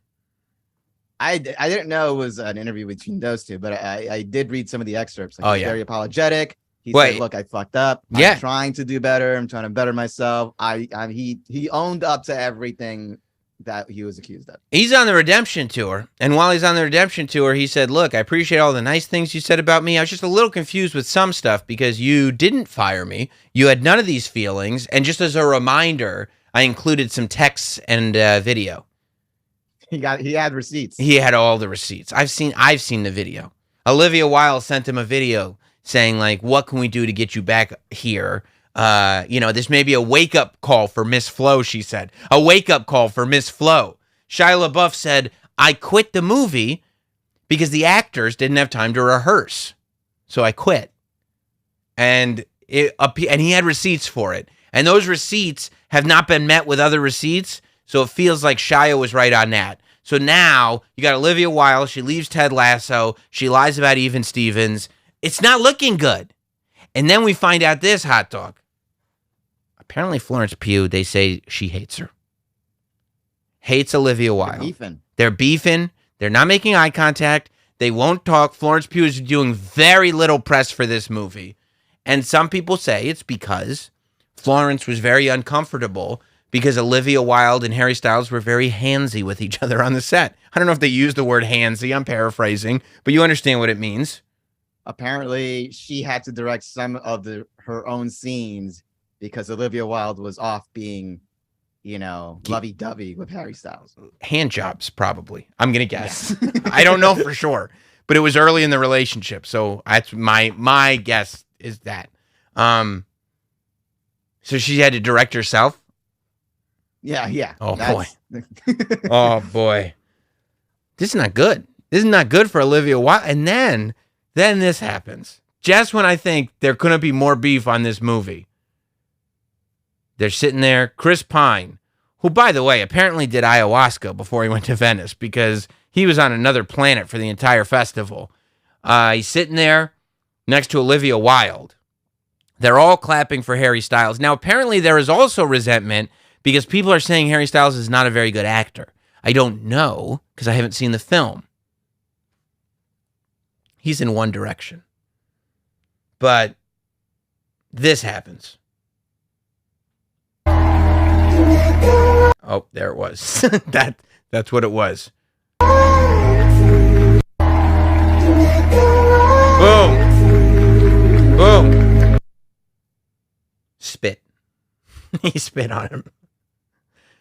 I didn't know it was an interview between those two, but I did read some of the excerpts. Like, very apologetic. He said, look, I fucked up. Yeah. I'm trying to do better. I'm trying to better myself. He owned up to everything that he was accused of. He's on the redemption tour, and while he's on the redemption tour, he said, look, I appreciate all the nice things you said about me. I was just a little confused with some stuff because you didn't fire me. You had none of these feelings, and just as a reminder, I included some texts and video. He had receipts. He had all the receipts. I've seen the video. Olivia Wilde sent him a video saying, like, what can we do to get you back here? This may be a wake-up call for Miss Flo, she said. A wake-up call for Miss Flo. Shia LaBeouf said, I quit the movie because the actors didn't have time to rehearse. So I quit. And he had receipts for it. And those receipts have not been met with other receipts, so it feels like Shia was right on that. So now you got Olivia Wilde. She leaves Ted Lasso. She lies about Even Stevens. It's not looking good. And then we find out this hot dog. Apparently Florence Pugh, they say she hates her. Hates Olivia Wilde. They're beefing. They're not making eye contact. They won't talk. Florence Pugh is doing very little press for this movie. And some people say it's because Florence was very uncomfortable because Olivia Wilde and Harry Styles were very handsy with each other on the set. I don't know if they used the word handsy. I'm paraphrasing, but you understand what it means. Apparently, she had to direct some of her own scenes because Olivia Wilde was off being, lovey-dovey with Harry Styles. Hand jobs, probably. I'm going to guess. Yeah. I don't know for sure, but it was early in the relationship, so that's my guess is that. So she had to direct herself? Yeah. Oh, boy. Oh, boy. This is not good. This is not good for Olivia Wilde. And then this happens. Just when I think there couldn't be more beef on this movie. They're sitting there. Chris Pine, who, by the way, apparently did ayahuasca before he went to Venice because he was on another planet for the entire festival. He's sitting there next to Olivia Wilde. They're all clapping for Harry Styles. Now, apparently there is also resentment because people are saying Harry Styles is not a very good actor. I don't know because I haven't seen the film. He's in one direction. But this happens. Oh, there it was. That's what it was. Boom. Boom. Spit. He spit on him.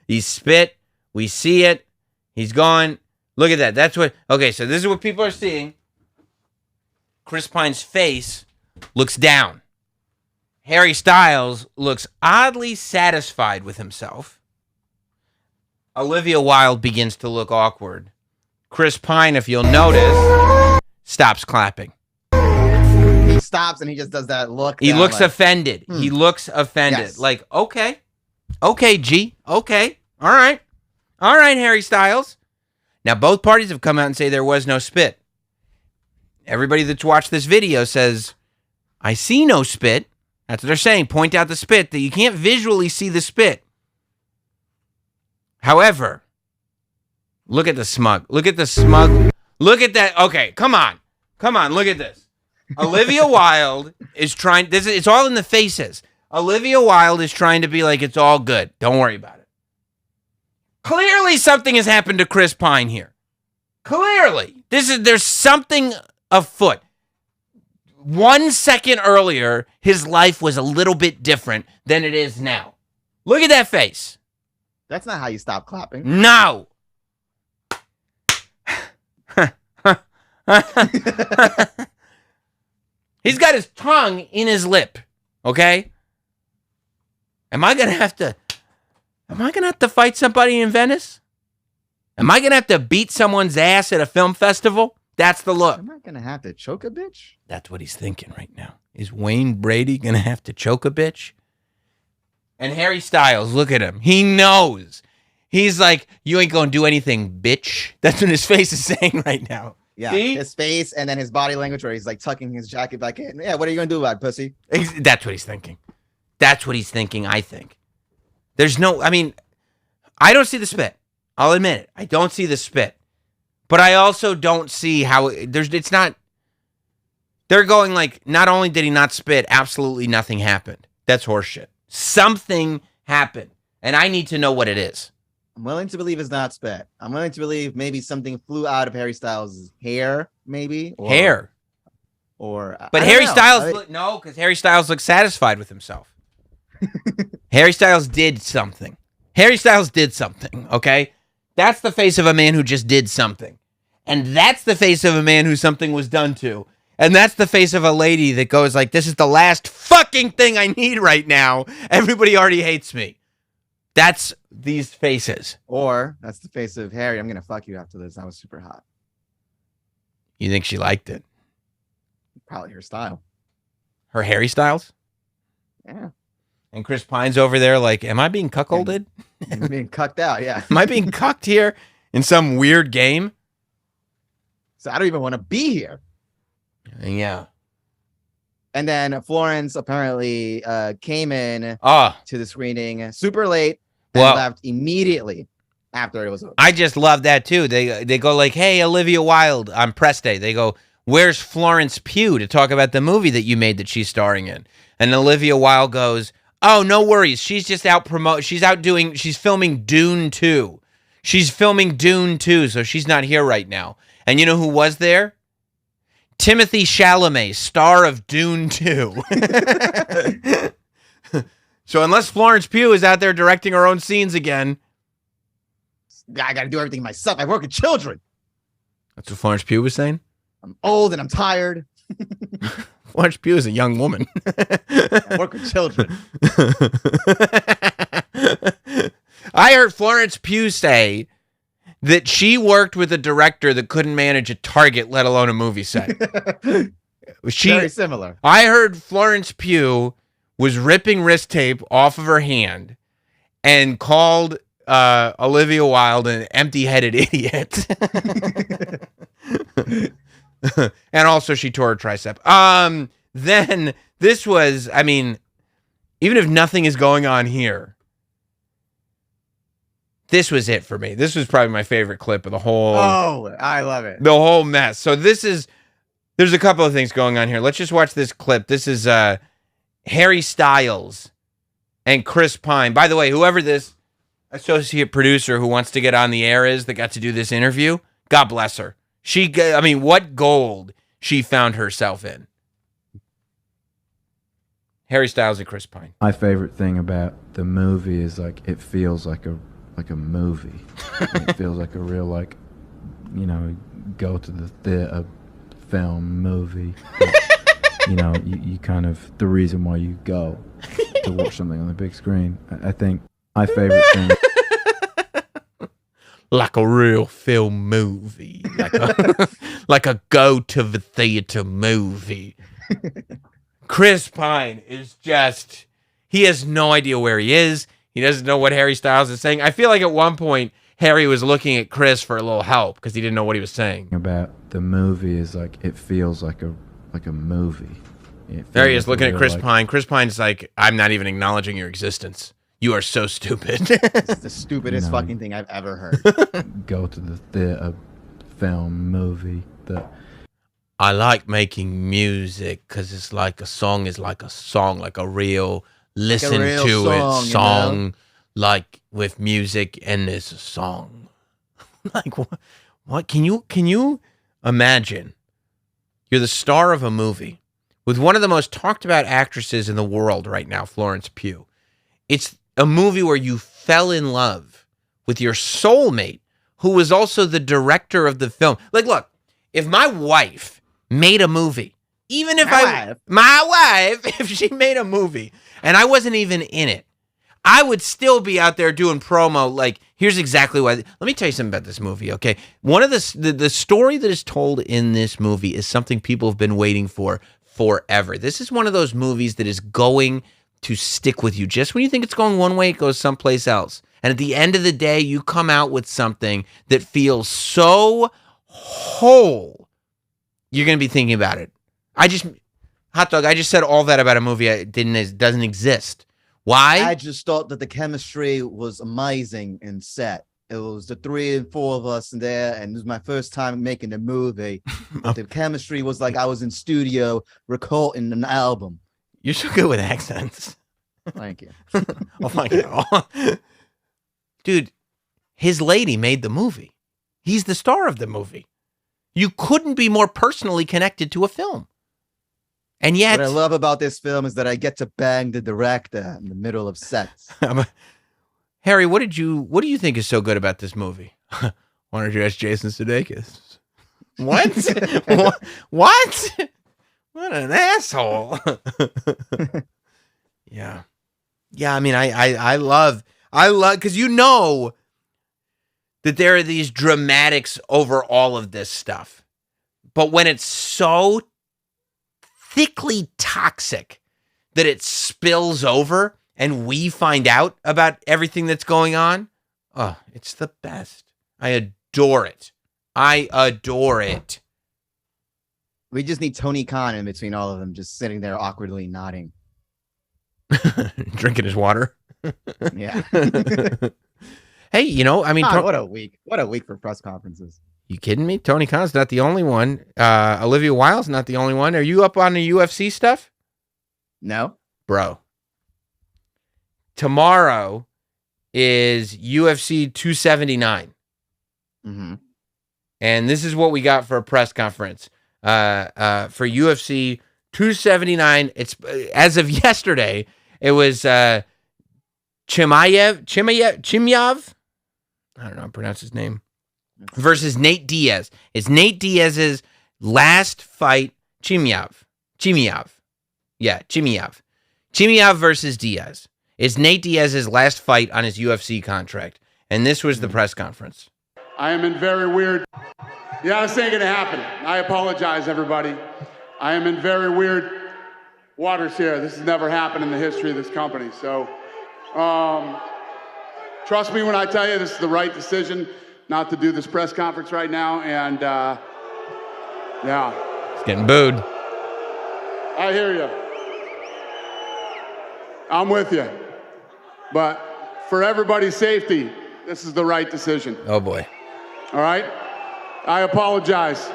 He spit. We see it. He's gone. Look at that. That's what. Okay, so this is what people are seeing. Chris Pine's face looks down. Harry Styles looks oddly satisfied with himself. Olivia Wilde begins to look awkward. Chris Pine, if you'll notice, stops clapping. He stops and he just does that look. He looks offended. He looks offended. Yes. Like, okay, G, okay, all right, Harry Styles. Now, both parties have come out and say there was no spit. Everybody that's watched this video says, I see no spit. That's what they're saying. Point out the spit, that you can't visually see the spit. However, look at the smug. Look at the smug. Look at that. Okay, come on. Look at this. Olivia Wilde is trying. It's all in the faces. Olivia Wilde is trying to be like, it's all good. Don't worry about it. Clearly something has happened to Chris Pine here. Clearly. There's something afoot. 1 second earlier, his life was a little bit different than it is now. Look at that face. That's not how you stop clapping. No. He's got his tongue in his lip. Okay? Am I gonna have to fight somebody in Venice? Am I gonna have to beat someone's ass at a film festival? That's the look. Am I gonna have to choke a bitch? That's what he's thinking right now. Is Wayne Brady gonna have to choke a bitch? And Harry Styles, look at him. He knows. He's like, you ain't gonna do anything, bitch. That's what his face is saying right now. Yeah, see? His face and then his body language where he's like tucking his jacket back in. Yeah, what are you gonna do about it, pussy? That's what he's thinking. That's what he's thinking, I think. I don't see the spit. I'll admit it. I don't see the spit. But I also don't see how it's not. They're going like, not only did he not spit, absolutely nothing happened. That's horseshit. Something happened. And I need to know what it is. I'm willing to believe it's not spit. I'm willing to believe maybe something flew out of Harry Styles' hair, maybe. Hair. But Harry Styles, no, because Harry Styles looks satisfied with himself. Harry Styles did something. Harry Styles did something, okay? That's the face of a man who just did something. And that's the face of a man who something was done to. And that's the face of a lady that goes like, this is the last fucking thing I need right now. Everybody already hates me. That's these faces. Or that's the face of Harry. I'm going to fuck you after this. I was super hot. You think she liked it? Probably her style. Her Harry Styles? Yeah. And Chris Pine's over there like, am I being cuckolded? And being cucked out, yeah. Am I being cucked here in some weird game? So I don't even want to be here. Yeah. And then Florence apparently came in to the screening super late and left immediately after it was over. I just love that too. They go like, hey, Olivia Wilde on press day. They go, where's Florence Pugh to talk about the movie that you made that she's starring in? And Olivia Wilde goes, oh, no worries. She's just out she's filming Dune 2. She's filming Dune 2, so she's not here right now. And you know who was there? Timothée Chalamet, star of Dune 2. So unless Florence Pugh is out there directing her own scenes again. I got to do everything myself. I work with children. That's what Florence Pugh was saying? I'm old and I'm tired. Florence Pugh is a young woman. I work with children. I heard Florence Pugh say that she worked with a director that couldn't manage a target, let alone a movie set. Very similar. I heard Florence Pugh was ripping wrist tape off of her hand and called Olivia Wilde an empty-headed idiot. And also she tore her tricep. Then this was, I mean, even if nothing is going on here, this was it for me. This was probably my favorite clip of the whole. Oh, I love it. The whole mess. So there's a couple of things going on here. Let's just watch this clip. This is Harry Styles and Chris Pine. By the way, whoever this associate producer who wants to get on the air is that got to do this interview, God bless her. What gold she found herself in. Harry Styles and Chris Pine. My favorite thing about the movie is like it feels like a movie. It feels like a real go to the theater film movie. But, you kind of the reason why you go to watch something on the big screen. I think my favorite thing. Like a real film movie, like a go to the theater movie. Chris Pine is he has no idea where he is. He doesn't know what Harry Styles is saying. I feel like at one point Harry was looking at Chris for a little help because he didn't know what he was saying. About the movie is like it feels like a movie. There he is looking at Chris Pine. Chris Pine's like, I'm not even acknowledging your existence. You are so stupid. This is the stupidest fucking thing I've ever heard. Go to the theater film movie. I like making music because it's like a song is like a song, like a real listen real to song, it song, like with music and there's a song. Like what? Can you imagine? You're the star of a movie with one of the most talked about actresses in the world right now, Florence Pugh. It's a movie where you fell in love with your soulmate, who was also the director of the film. Like, look, if my wife made a movie, even if my wife, if she made a movie and I wasn't even in it, I would still be out there doing promo. Like, here's exactly why. Let me tell you something about this movie, okay? One of the story that is told in this movie is something people have been waiting for forever. This is one of those movies that is going to stick with you. Just when you think it's going one way, it goes someplace else. And at the end of the day, you come out with something that feels so whole. You're going to be thinking about it. I just said all that about a movie that doesn't exist. Why? I just thought that the chemistry was amazing in set. It was the 3 and 4 of us in there, and it was my first time making a movie. The chemistry was like I was in studio recording an album. You're so good with accents. Thank you. Oh my God. Dude, his lady made the movie. He's the star of the movie. You couldn't be more personally connected to a film. And yet, what I love about this film is that I get to bang the director in the middle of sets. Harry, what do you think is so good about this movie? Why don't you ask Jason Sudeikis? What? What? What an asshole. Yeah. Yeah, I mean, I love, because you know that there are these dramatics over all of this stuff. But when it's so thickly toxic that it spills over and we find out about everything that's going on, oh, it's the best. I adore it. I adore it. We just need Tony Khan in between all of them, just sitting there awkwardly nodding. Drinking his water. Yeah. Hey, you know, I mean, what a week. What a week for press conferences. You kidding me? Tony Khan's not the only one. Olivia Wilde's not the only one. Are you up on the UFC stuff? No. Bro. Tomorrow is UFC 279. Mm-hmm. And this is what we got for a press conference. For UFC 279, it's as of yesterday, it was Chimaev. I don't know how to pronounce his name. Versus Nate Diaz. It's Nate Diaz's last fight. Chimaev. Yeah, Chimaev. Chimaev versus Diaz. It's Nate Diaz's last fight on his UFC contract. And this was the press conference. I am in very weird... Yeah, this ain't gonna happen. I apologize, everybody. I am in very weird waters here. This has never happened in the history of this company. So, trust me when I tell you this is the right decision not to do this press conference right now. And, yeah. It's getting booed. I hear you. I'm with you. But for everybody's safety, this is the right decision. Oh, boy. All right? I apologize.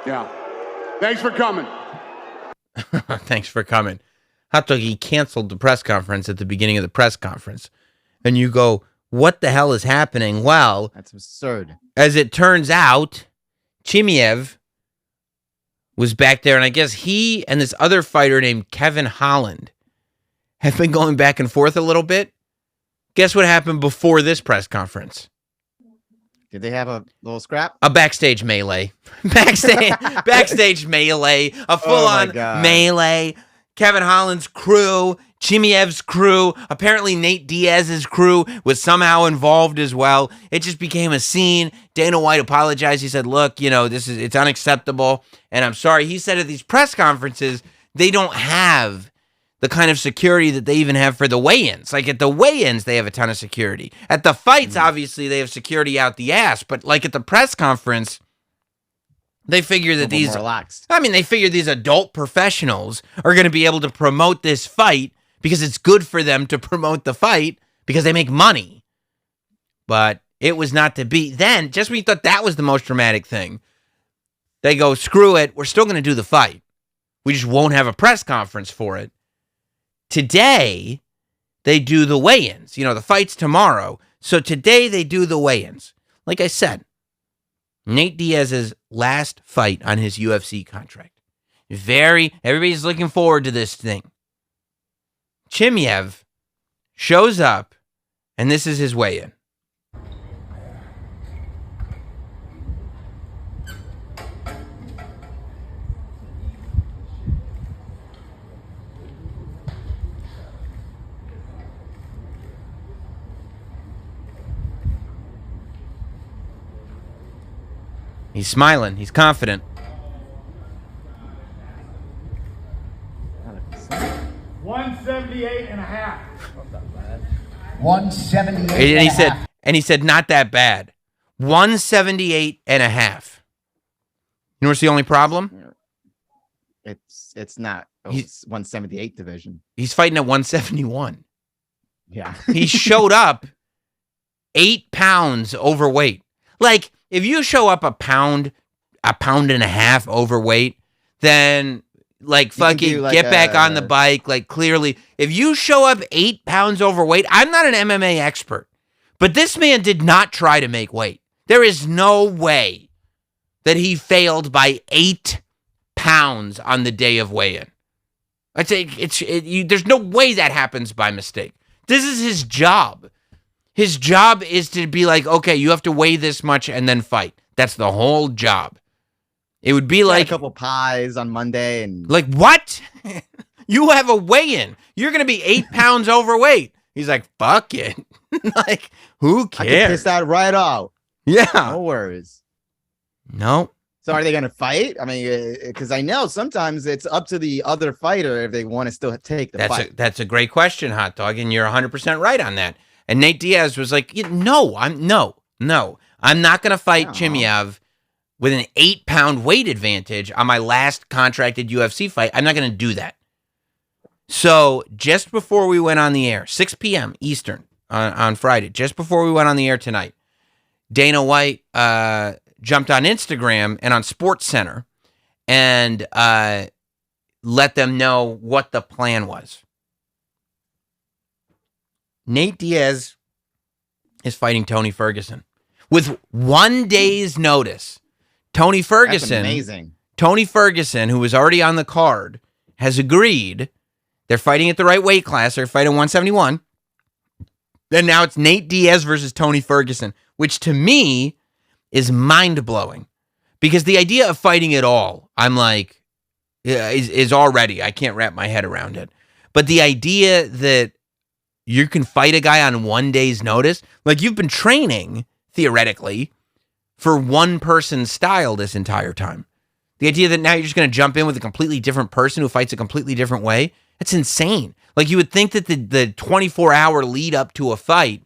Yeah. Thanks for coming. Thanks for coming. Hot Dog, he canceled the press conference at the beginning of the press conference. And you go, what the hell is happening? Well, that's absurd. As it turns out, Chimaev was back there, and I guess he and this other fighter named Kevin Holland have been going back and forth a little bit. Guess what happened before this press conference? Did they have a little scrap? A backstage melee. Backstage melee. A full-on melee. Kevin Holland's crew, Chimaev's crew, apparently Nate Diaz's crew was somehow involved as well. It just became a scene. Dana White apologized. He said, look, you know, it's unacceptable, and I'm sorry. He said at these press conferences, they don't have the kind of security that they even have for the weigh-ins. Like at the weigh-ins, they have a ton of security. At the fights, obviously, they have security out the ass. But like at the press conference, they figure that these, they figure these adult professionals are going to be able to promote this fight because it's good for them to promote the fight because they make money. But it was not to be. Then, just when you thought that was the most dramatic thing, they go, screw it, we're still going to do the fight. We just won't have a press conference for it. Today, they do the weigh-ins. You know, the fight's tomorrow. So today, they do the weigh-ins. Like I said, Nate Diaz's last fight on his UFC contract. Everybody's looking forward to this thing. Chimaev shows up, and this is his weigh-in. He's smiling. He's confident. 178 and a half. 178 and he said, not that bad. 178 and a half. You know what's the only problem? It's not. It's 178 division. He's fighting at 171. Yeah. He showed up 8 pounds overweight. Like, if you show up a pound and a half overweight, then like You can fucking do, like, get back on the bike. Like clearly, if you show up 8 pounds overweight, I'm not an MMA expert, but this man did not try to make weight. There is no way that he failed by 8 pounds on the day of weigh-in. I'd say there's no way that happens by mistake. This is his job. His job is to be like, okay, you have to weigh this much and then fight. That's the whole job. It would be like a couple pies on Monday and like what? You have a weigh-in. You're gonna be 8 pounds overweight. He's like, fuck it. Like, who I can cares? piss that right out. Yeah. No worries. No. So are they going to fight? I mean, because I know sometimes it's up to the other fighter if they want to still take the fight. That's a great question, Hot Dog, and you're 100% right on that. And Nate Diaz was like, no, I'm not going to fight Chimaev with an 8-pound weight advantage on my last contracted UFC fight. I'm not going to do that. So just before we went on the air, 6 p.m. Eastern on Friday, just before we went on the air tonight, Dana White jumped on Instagram and on SportsCenter and let them know what the plan was. Nate Diaz is fighting Tony Ferguson with 1 day's notice. Tony Ferguson, That's amazing. Tony Ferguson, who was already on the card, has agreed. They're fighting at the right weight class. They're fighting 171. And now it's Nate Diaz versus Tony Ferguson, which to me is mind-blowing. Because the idea of fighting at all, I'm like, is already, I can't wrap my head around it. But the idea that you can fight a guy on 1 day's notice, like you've been training, theoretically, for one person's style this entire time. The idea that now you're just going to jump in with a completely different person who fights a completely different way, that's insane. Like you would think that the 24-hour lead up to a fight,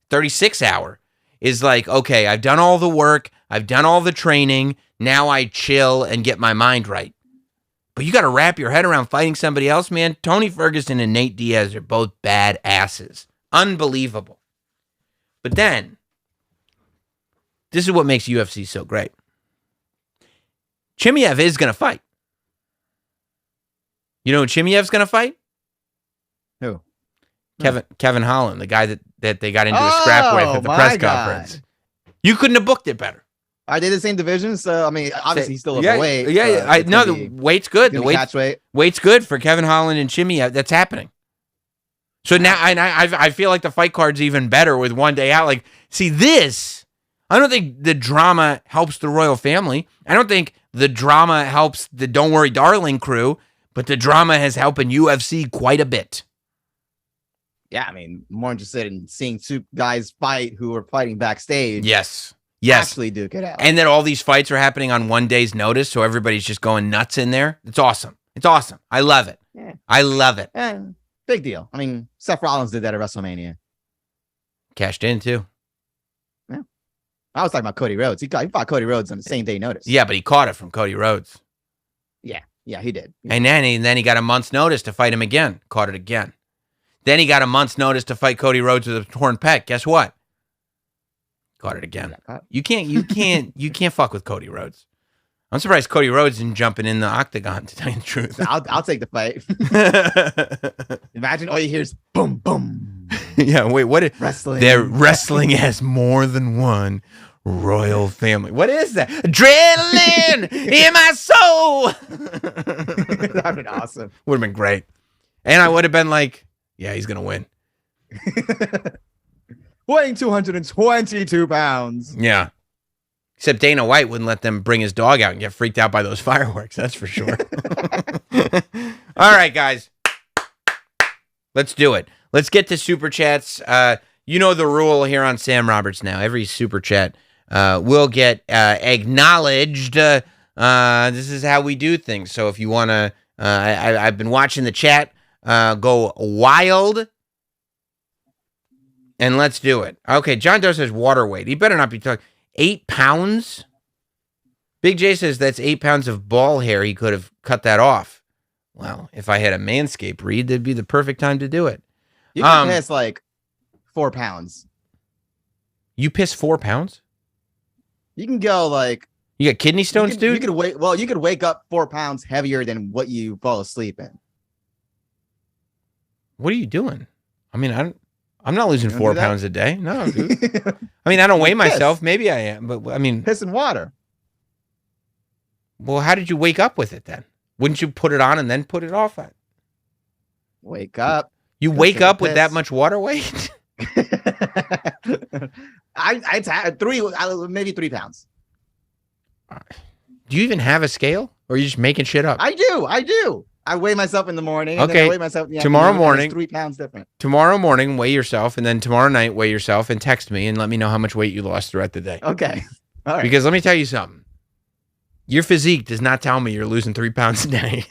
36-hour, is like, okay, I've done all the work, I've done all the training, now I chill and get my mind right. But you got to wrap your head around fighting somebody else, man. Tony Ferguson and Nate Diaz are both bad asses. Unbelievable. But then, this is what makes UFC so great. Chimaev is going to fight. You know who Chimaev's going to fight? Who? Kevin Holland, the guy that they got into a scrap with at the press conference. You couldn't have booked it better. Are they the same division? So I mean, obviously he's still overweight. Yeah, I know the weight's good. The catch weight. Weight's good for Kevin Holland and Chimaev. That's happening. So now I feel like the fight card's even better with 1 day out. Like, see this, I don't think the drama helps the royal family. I don't think the drama helps the Don't Worry Darling crew, but the drama has helped in UFC quite a bit. Yeah, I mean, more interested in seeing two guys fight who are fighting backstage. Yes. Actually duke it out. And that all these fights are happening on 1 day's notice, so everybody's just going nuts in there. It's awesome. It's awesome. I love it. Yeah. I love it. Big deal. I mean, Seth Rollins did that at WrestleMania. Cashed in, too. Yeah. I was talking about Cody Rhodes. He fought Cody Rhodes on the same day notice. Yeah, but he caught it from Cody Rhodes. Yeah, he did. And then he got a month's notice to fight him again. Caught it again. Then he got a month's notice to fight Cody Rhodes with a torn pec. Guess what? Caught it again. You can't fuck with Cody Rhodes. I'm surprised Cody Rhodes didn't jumping in the octagon, to tell you the truth. I'll take the fight. Imagine all you hear is boom, boom. Yeah, wait, what? Wrestling. They're wrestling as more than one royal family. What is that? Adrenaline in my soul. That'd have been awesome. Would have been great. And I would have been like, yeah, he's going to win. Weighing 222 pounds. Yeah. Except Dana White wouldn't let them bring his dog out and get freaked out by those fireworks. That's for sure. All right, guys. Let's do it. Let's get to Super Chats. You know the rule here on Sam Roberts now. Every Super Chat will get acknowledged. This is how we do things. So if you want to, I've been watching the chat go wild. And let's do it. Okay, John Doe says water weight. He better not be talking. 8 pounds? Big J says that's 8 pounds of ball hair. He could have cut that off. Well, if I had a Manscaped read, that'd be the perfect time to do it. You can piss like 4 pounds. You piss 4 pounds? You can go like You got kidney stones, dude? You could wake up 4 pounds heavier than what you fall asleep in. What are you doing? I mean, I'm not losing 4 pounds a day. No, dude. I mean, I don't weigh myself. Maybe I am, but I mean, piss and water. Well, how did you wake up with it then? Wouldn't you put it on and then put it off? Wake up. You wake up with that much water weight? I'd maybe 3 pounds. Do you even have a scale, or are you just making shit up? I do. I weigh myself in the morning. And okay. then I weigh myself in the tomorrow afternoon, morning. 3 pounds different. Tomorrow morning, weigh yourself, and then tomorrow night, weigh yourself, and text me and let me know how much weight you lost throughout the day. Okay. All right. Because let me tell you something. Your physique does not tell me you're losing 3 pounds a day.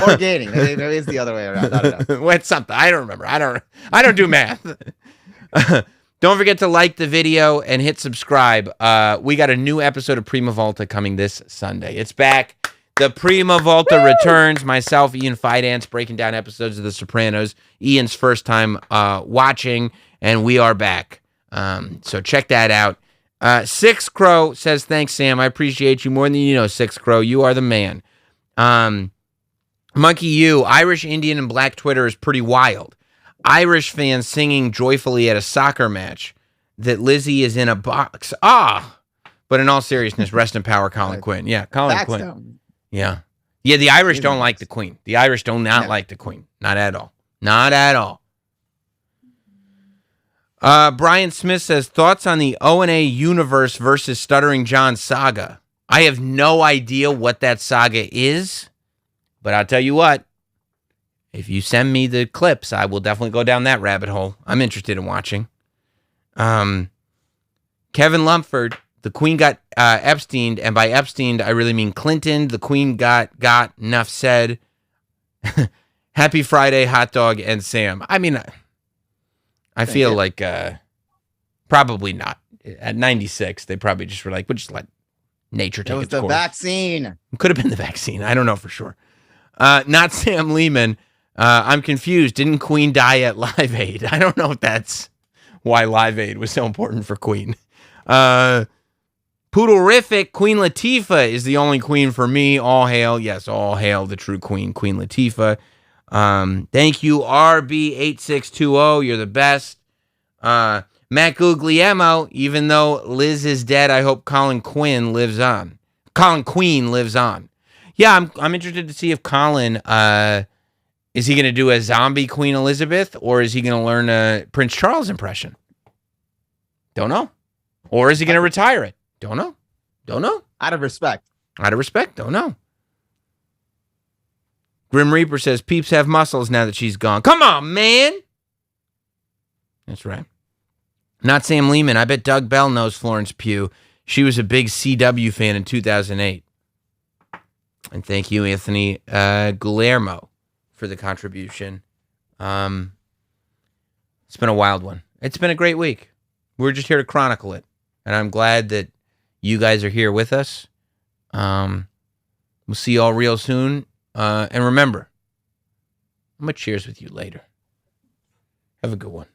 Or gaining. Maybe it's the other way around. I don't know. What's something? I don't remember. I don't do math. Don't forget to like the video and hit subscribe. We got a new episode of Prima Volta coming this Sunday. It's back. The Prima Volta returns. Myself, Ian Fidance, breaking down episodes of The Sopranos. Ian's first time watching, and we are back. So check that out. Six Crow says, thanks, Sam. I appreciate you more than you know, Six Crow. You are the man. Monkey U, Irish, Indian, and Black Twitter is pretty wild. Irish fans singing joyfully at a soccer match that Lizzie is in a box. But in all seriousness, rest in power, Colin Quinn. Yeah, Colin Quinn. Down. Yeah. Yeah, the Irish don't like the Queen. The Irish do not like the Queen. Not at all. Not at all. Brian Smith says, thoughts on the O&A Universe versus Stuttering John saga. I have no idea what that saga is, but I'll tell you what. If you send me the clips, I will definitely go down that rabbit hole. I'm interested in watching. Kevin Lumford, the Queen got Epsteined, and by Epsteined, I really mean Clinton. The Queen got enough said. Happy Friday, hot dog, and Sam. I mean, I feel like probably not. At 96, they probably just were like, we'll just let nature take its course. It was the vaccine. It could have been the vaccine. I don't know for sure. Not Sam Lehman. I'm confused. Didn't Queen die at Live Aid? I don't know if that's why Live Aid was so important for Queen. Poodlerific, Queen Latifah is the only queen for me. All hail. Yes, all hail the true queen, Queen Latifah. Thank you, RB8620. You're the best. Matt Guglielmo, even though Liz is dead, I hope Colin Quinn lives on. Colin Queen lives on. Yeah, I'm interested to see if Colin, is he going to do a zombie Queen Elizabeth, or is he going to learn a Prince Charles impression? Don't know. Or is he going to retire it? Don't know. Don't know. Out of respect. Out of respect. Don't know. Grim Reaper says, Peeps have muscles now that she's gone. Come on, man. That's right. Not Sam Lehman. I bet Doug Bell knows Florence Pugh. She was a big CW fan in 2008. And thank you, Anthony Guillermo, for the contribution. It's been a wild one. It's been a great week. We're just here to chronicle it. And I'm glad that you guys are here with us. We'll see you all real soon. And remember, I'm going to cheers with you later. Have a good one.